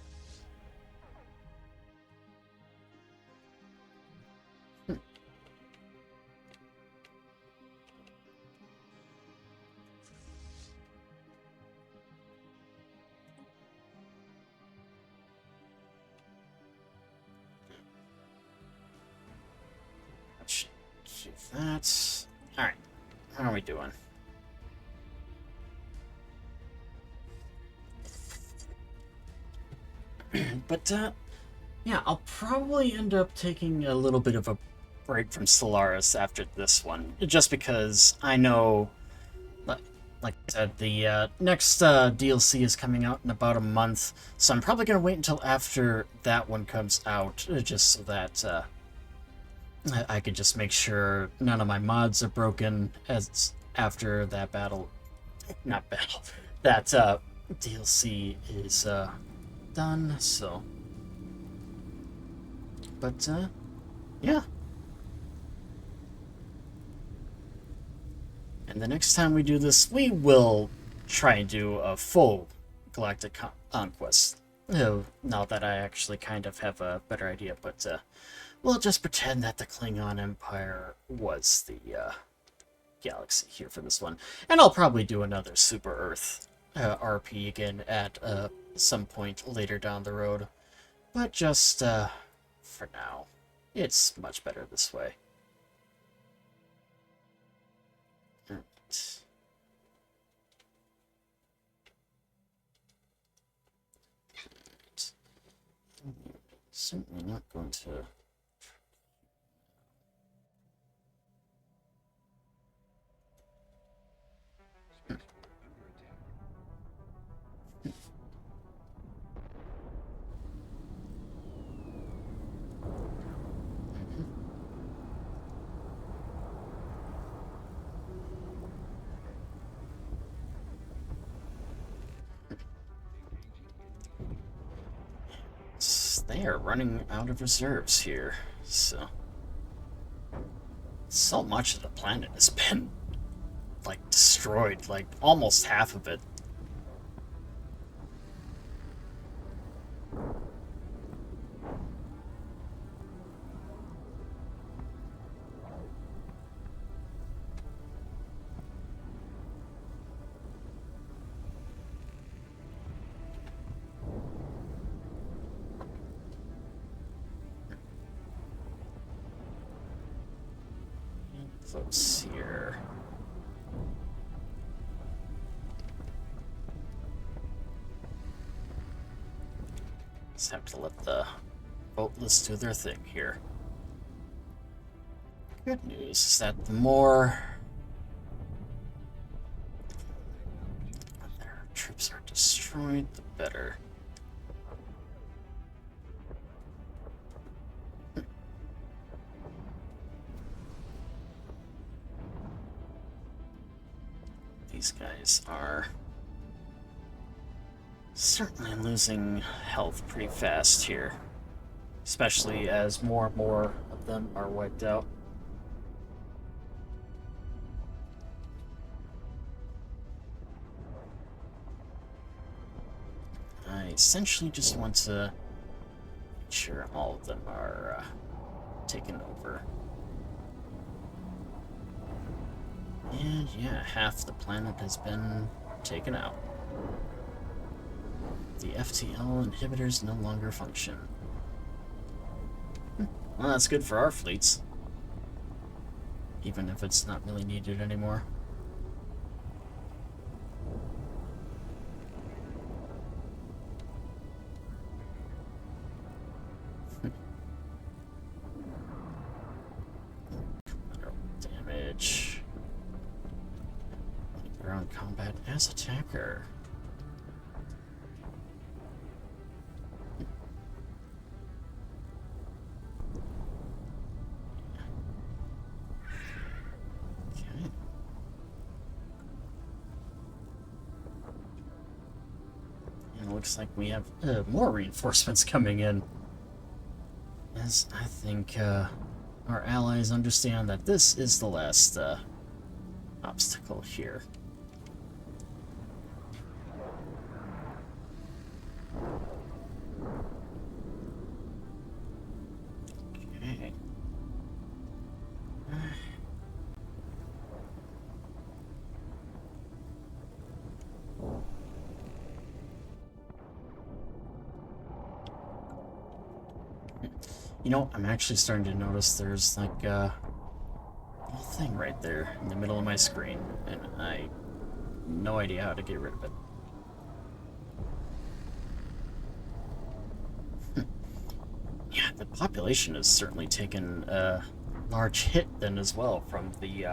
Let's do that. Alright. How are we doing? But, yeah, I'll probably end up taking a little bit of a break from Stellaris after this one, just because I know, like I said, the next DLC is coming out in about a month, so I'm probably going to wait until after that one comes out, just so that I could just make sure none of my mods are broken as after that that DLC is done, so. But, yeah. And the next time we do this, we will try and do a full galactic conquest. Now that I actually kind of have a better idea, but we'll just pretend that the Klingon Empire was the galaxy here for this one. And I'll probably do another Super Earth RP again at some point later down the road. But just for now, it's much better this way. Right. Certainly not going to. They are running out of reserves here, so much of the planet has been like destroyed, like almost half of it. Close here. Just have to let the boatless do their thing here. Good news is that the more their troops are destroyed, the better. These guys are certainly losing health pretty fast here, especially as more and more of them are wiped out. I essentially just want to make sure all of them are taken over. And yeah, half the planet has been taken out. The FTL inhibitors no longer function. Well, that's good for our fleets. Even if it's not really needed anymore. Damage. Ground combat as attacker. Okay. And it looks like we have more reinforcements coming in. As I think our allies understand that this is the last obstacle here. Okay. You know, I'm actually starting to notice there's like a little thing right there in the middle of my screen, and I have no idea how to get rid of it. Yeah, the population has certainly taken a large hit then as well from the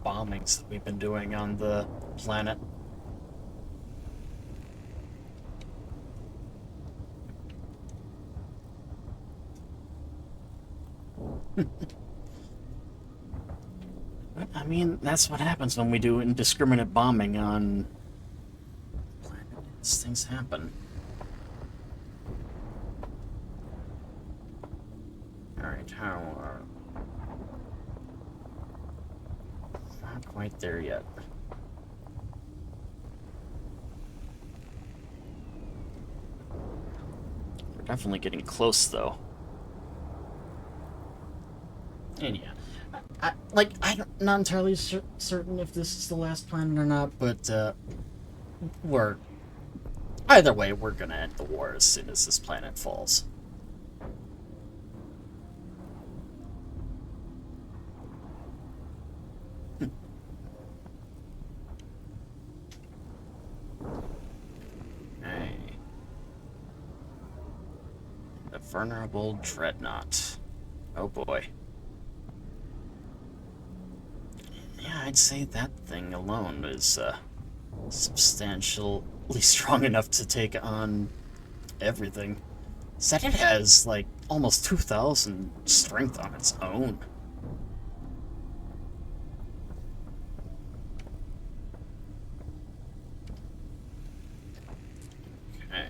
bombings that we've been doing on the planet. I mean, that's what happens when we do indiscriminate bombing on planets. Things happen. Alright, how are... Not quite there yet. We're definitely getting close, though. And yeah, I'm not entirely certain if this is the last planet or not, but either way, we're gonna end the war as soon as this planet falls. Hey, the vulnerable dreadnought. Oh boy. Yeah, I'd say that thing alone is substantially strong enough to take on everything. Said it has like almost 2,000 strength on its own. Okay.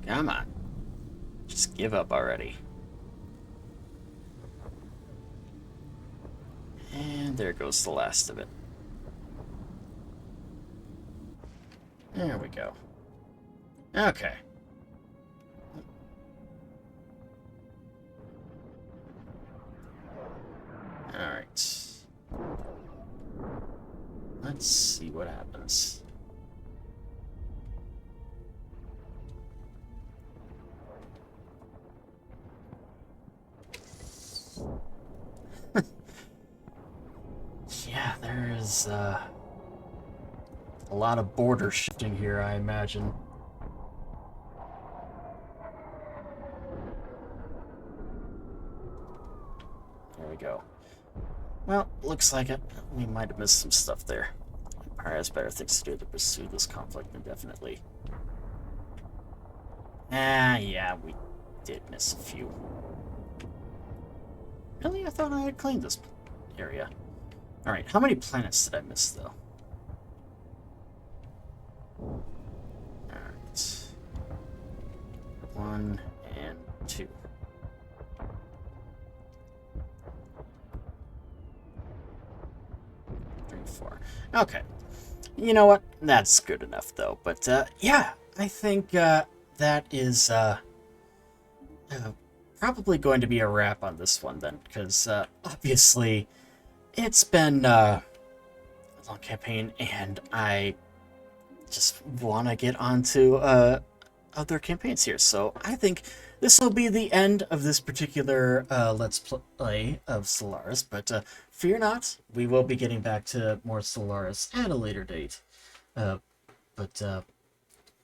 Come on. Just give up already. And there goes the last of it. There we go. Okay. Alright. Let's see what happens. Yeah, there is a lot of border shifting here, I imagine. There we go. Well, looks like it. We might have missed some stuff there. Empire has better things to do to pursue this conflict indefinitely. Ah, yeah, we did miss a few. Really? I thought I had claimed this area. Alright, how many planets did I miss, though? Alright. 1 and 2. 3, 4. Okay. You know what? That's good enough, though. But, yeah, I think, that is, probably going to be a wrap on this one, then. Because, obviously, it's been, a long campaign, and I just want to get on to, other campaigns here. So I think this will be the end of this particular Let's Play of Stellaris, but fear not, we will be getting back to more Stellaris at a later date. But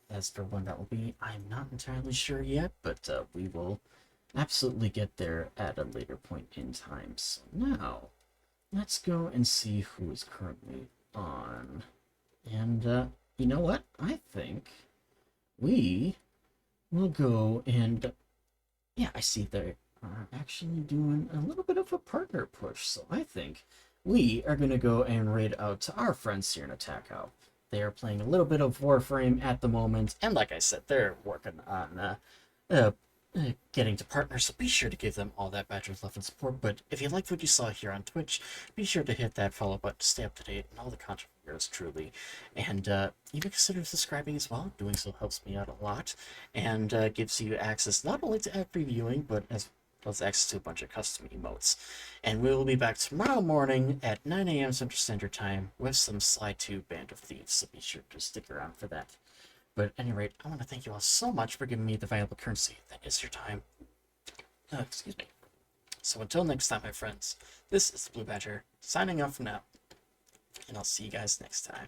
as for when that will be, I'm not entirely sure yet, but we will absolutely get there at a later point in time. So now, let's go and see who is currently on. And you know what? I think we will go and, yeah, I see they are actually doing a little bit of a partner push, so I think we are going to go and raid out to our friends here in Attack Out. They are playing a little bit of Warframe at the moment, and like I said, they're working on getting to partners, so be sure to give them all that Badger's love and support. But if you liked what you saw here on Twitch, be sure to hit that follow button to stay up to date on all the content from yours truly. And even consider subscribing as well. Doing so helps me out a lot, and gives you access not only to ad previewing, but as well as access to a bunch of custom emotes. And we will be back tomorrow morning at 9 a.m. Central Standard Time with some Sly 2 Band of Thieves, so be sure to stick around for that. But at any rate, I want to thank you all so much for giving me the valuable currency that is your time. Excuse me. So until next time, my friends, this is the Blue Badger, signing off for now. And I'll see you guys next time.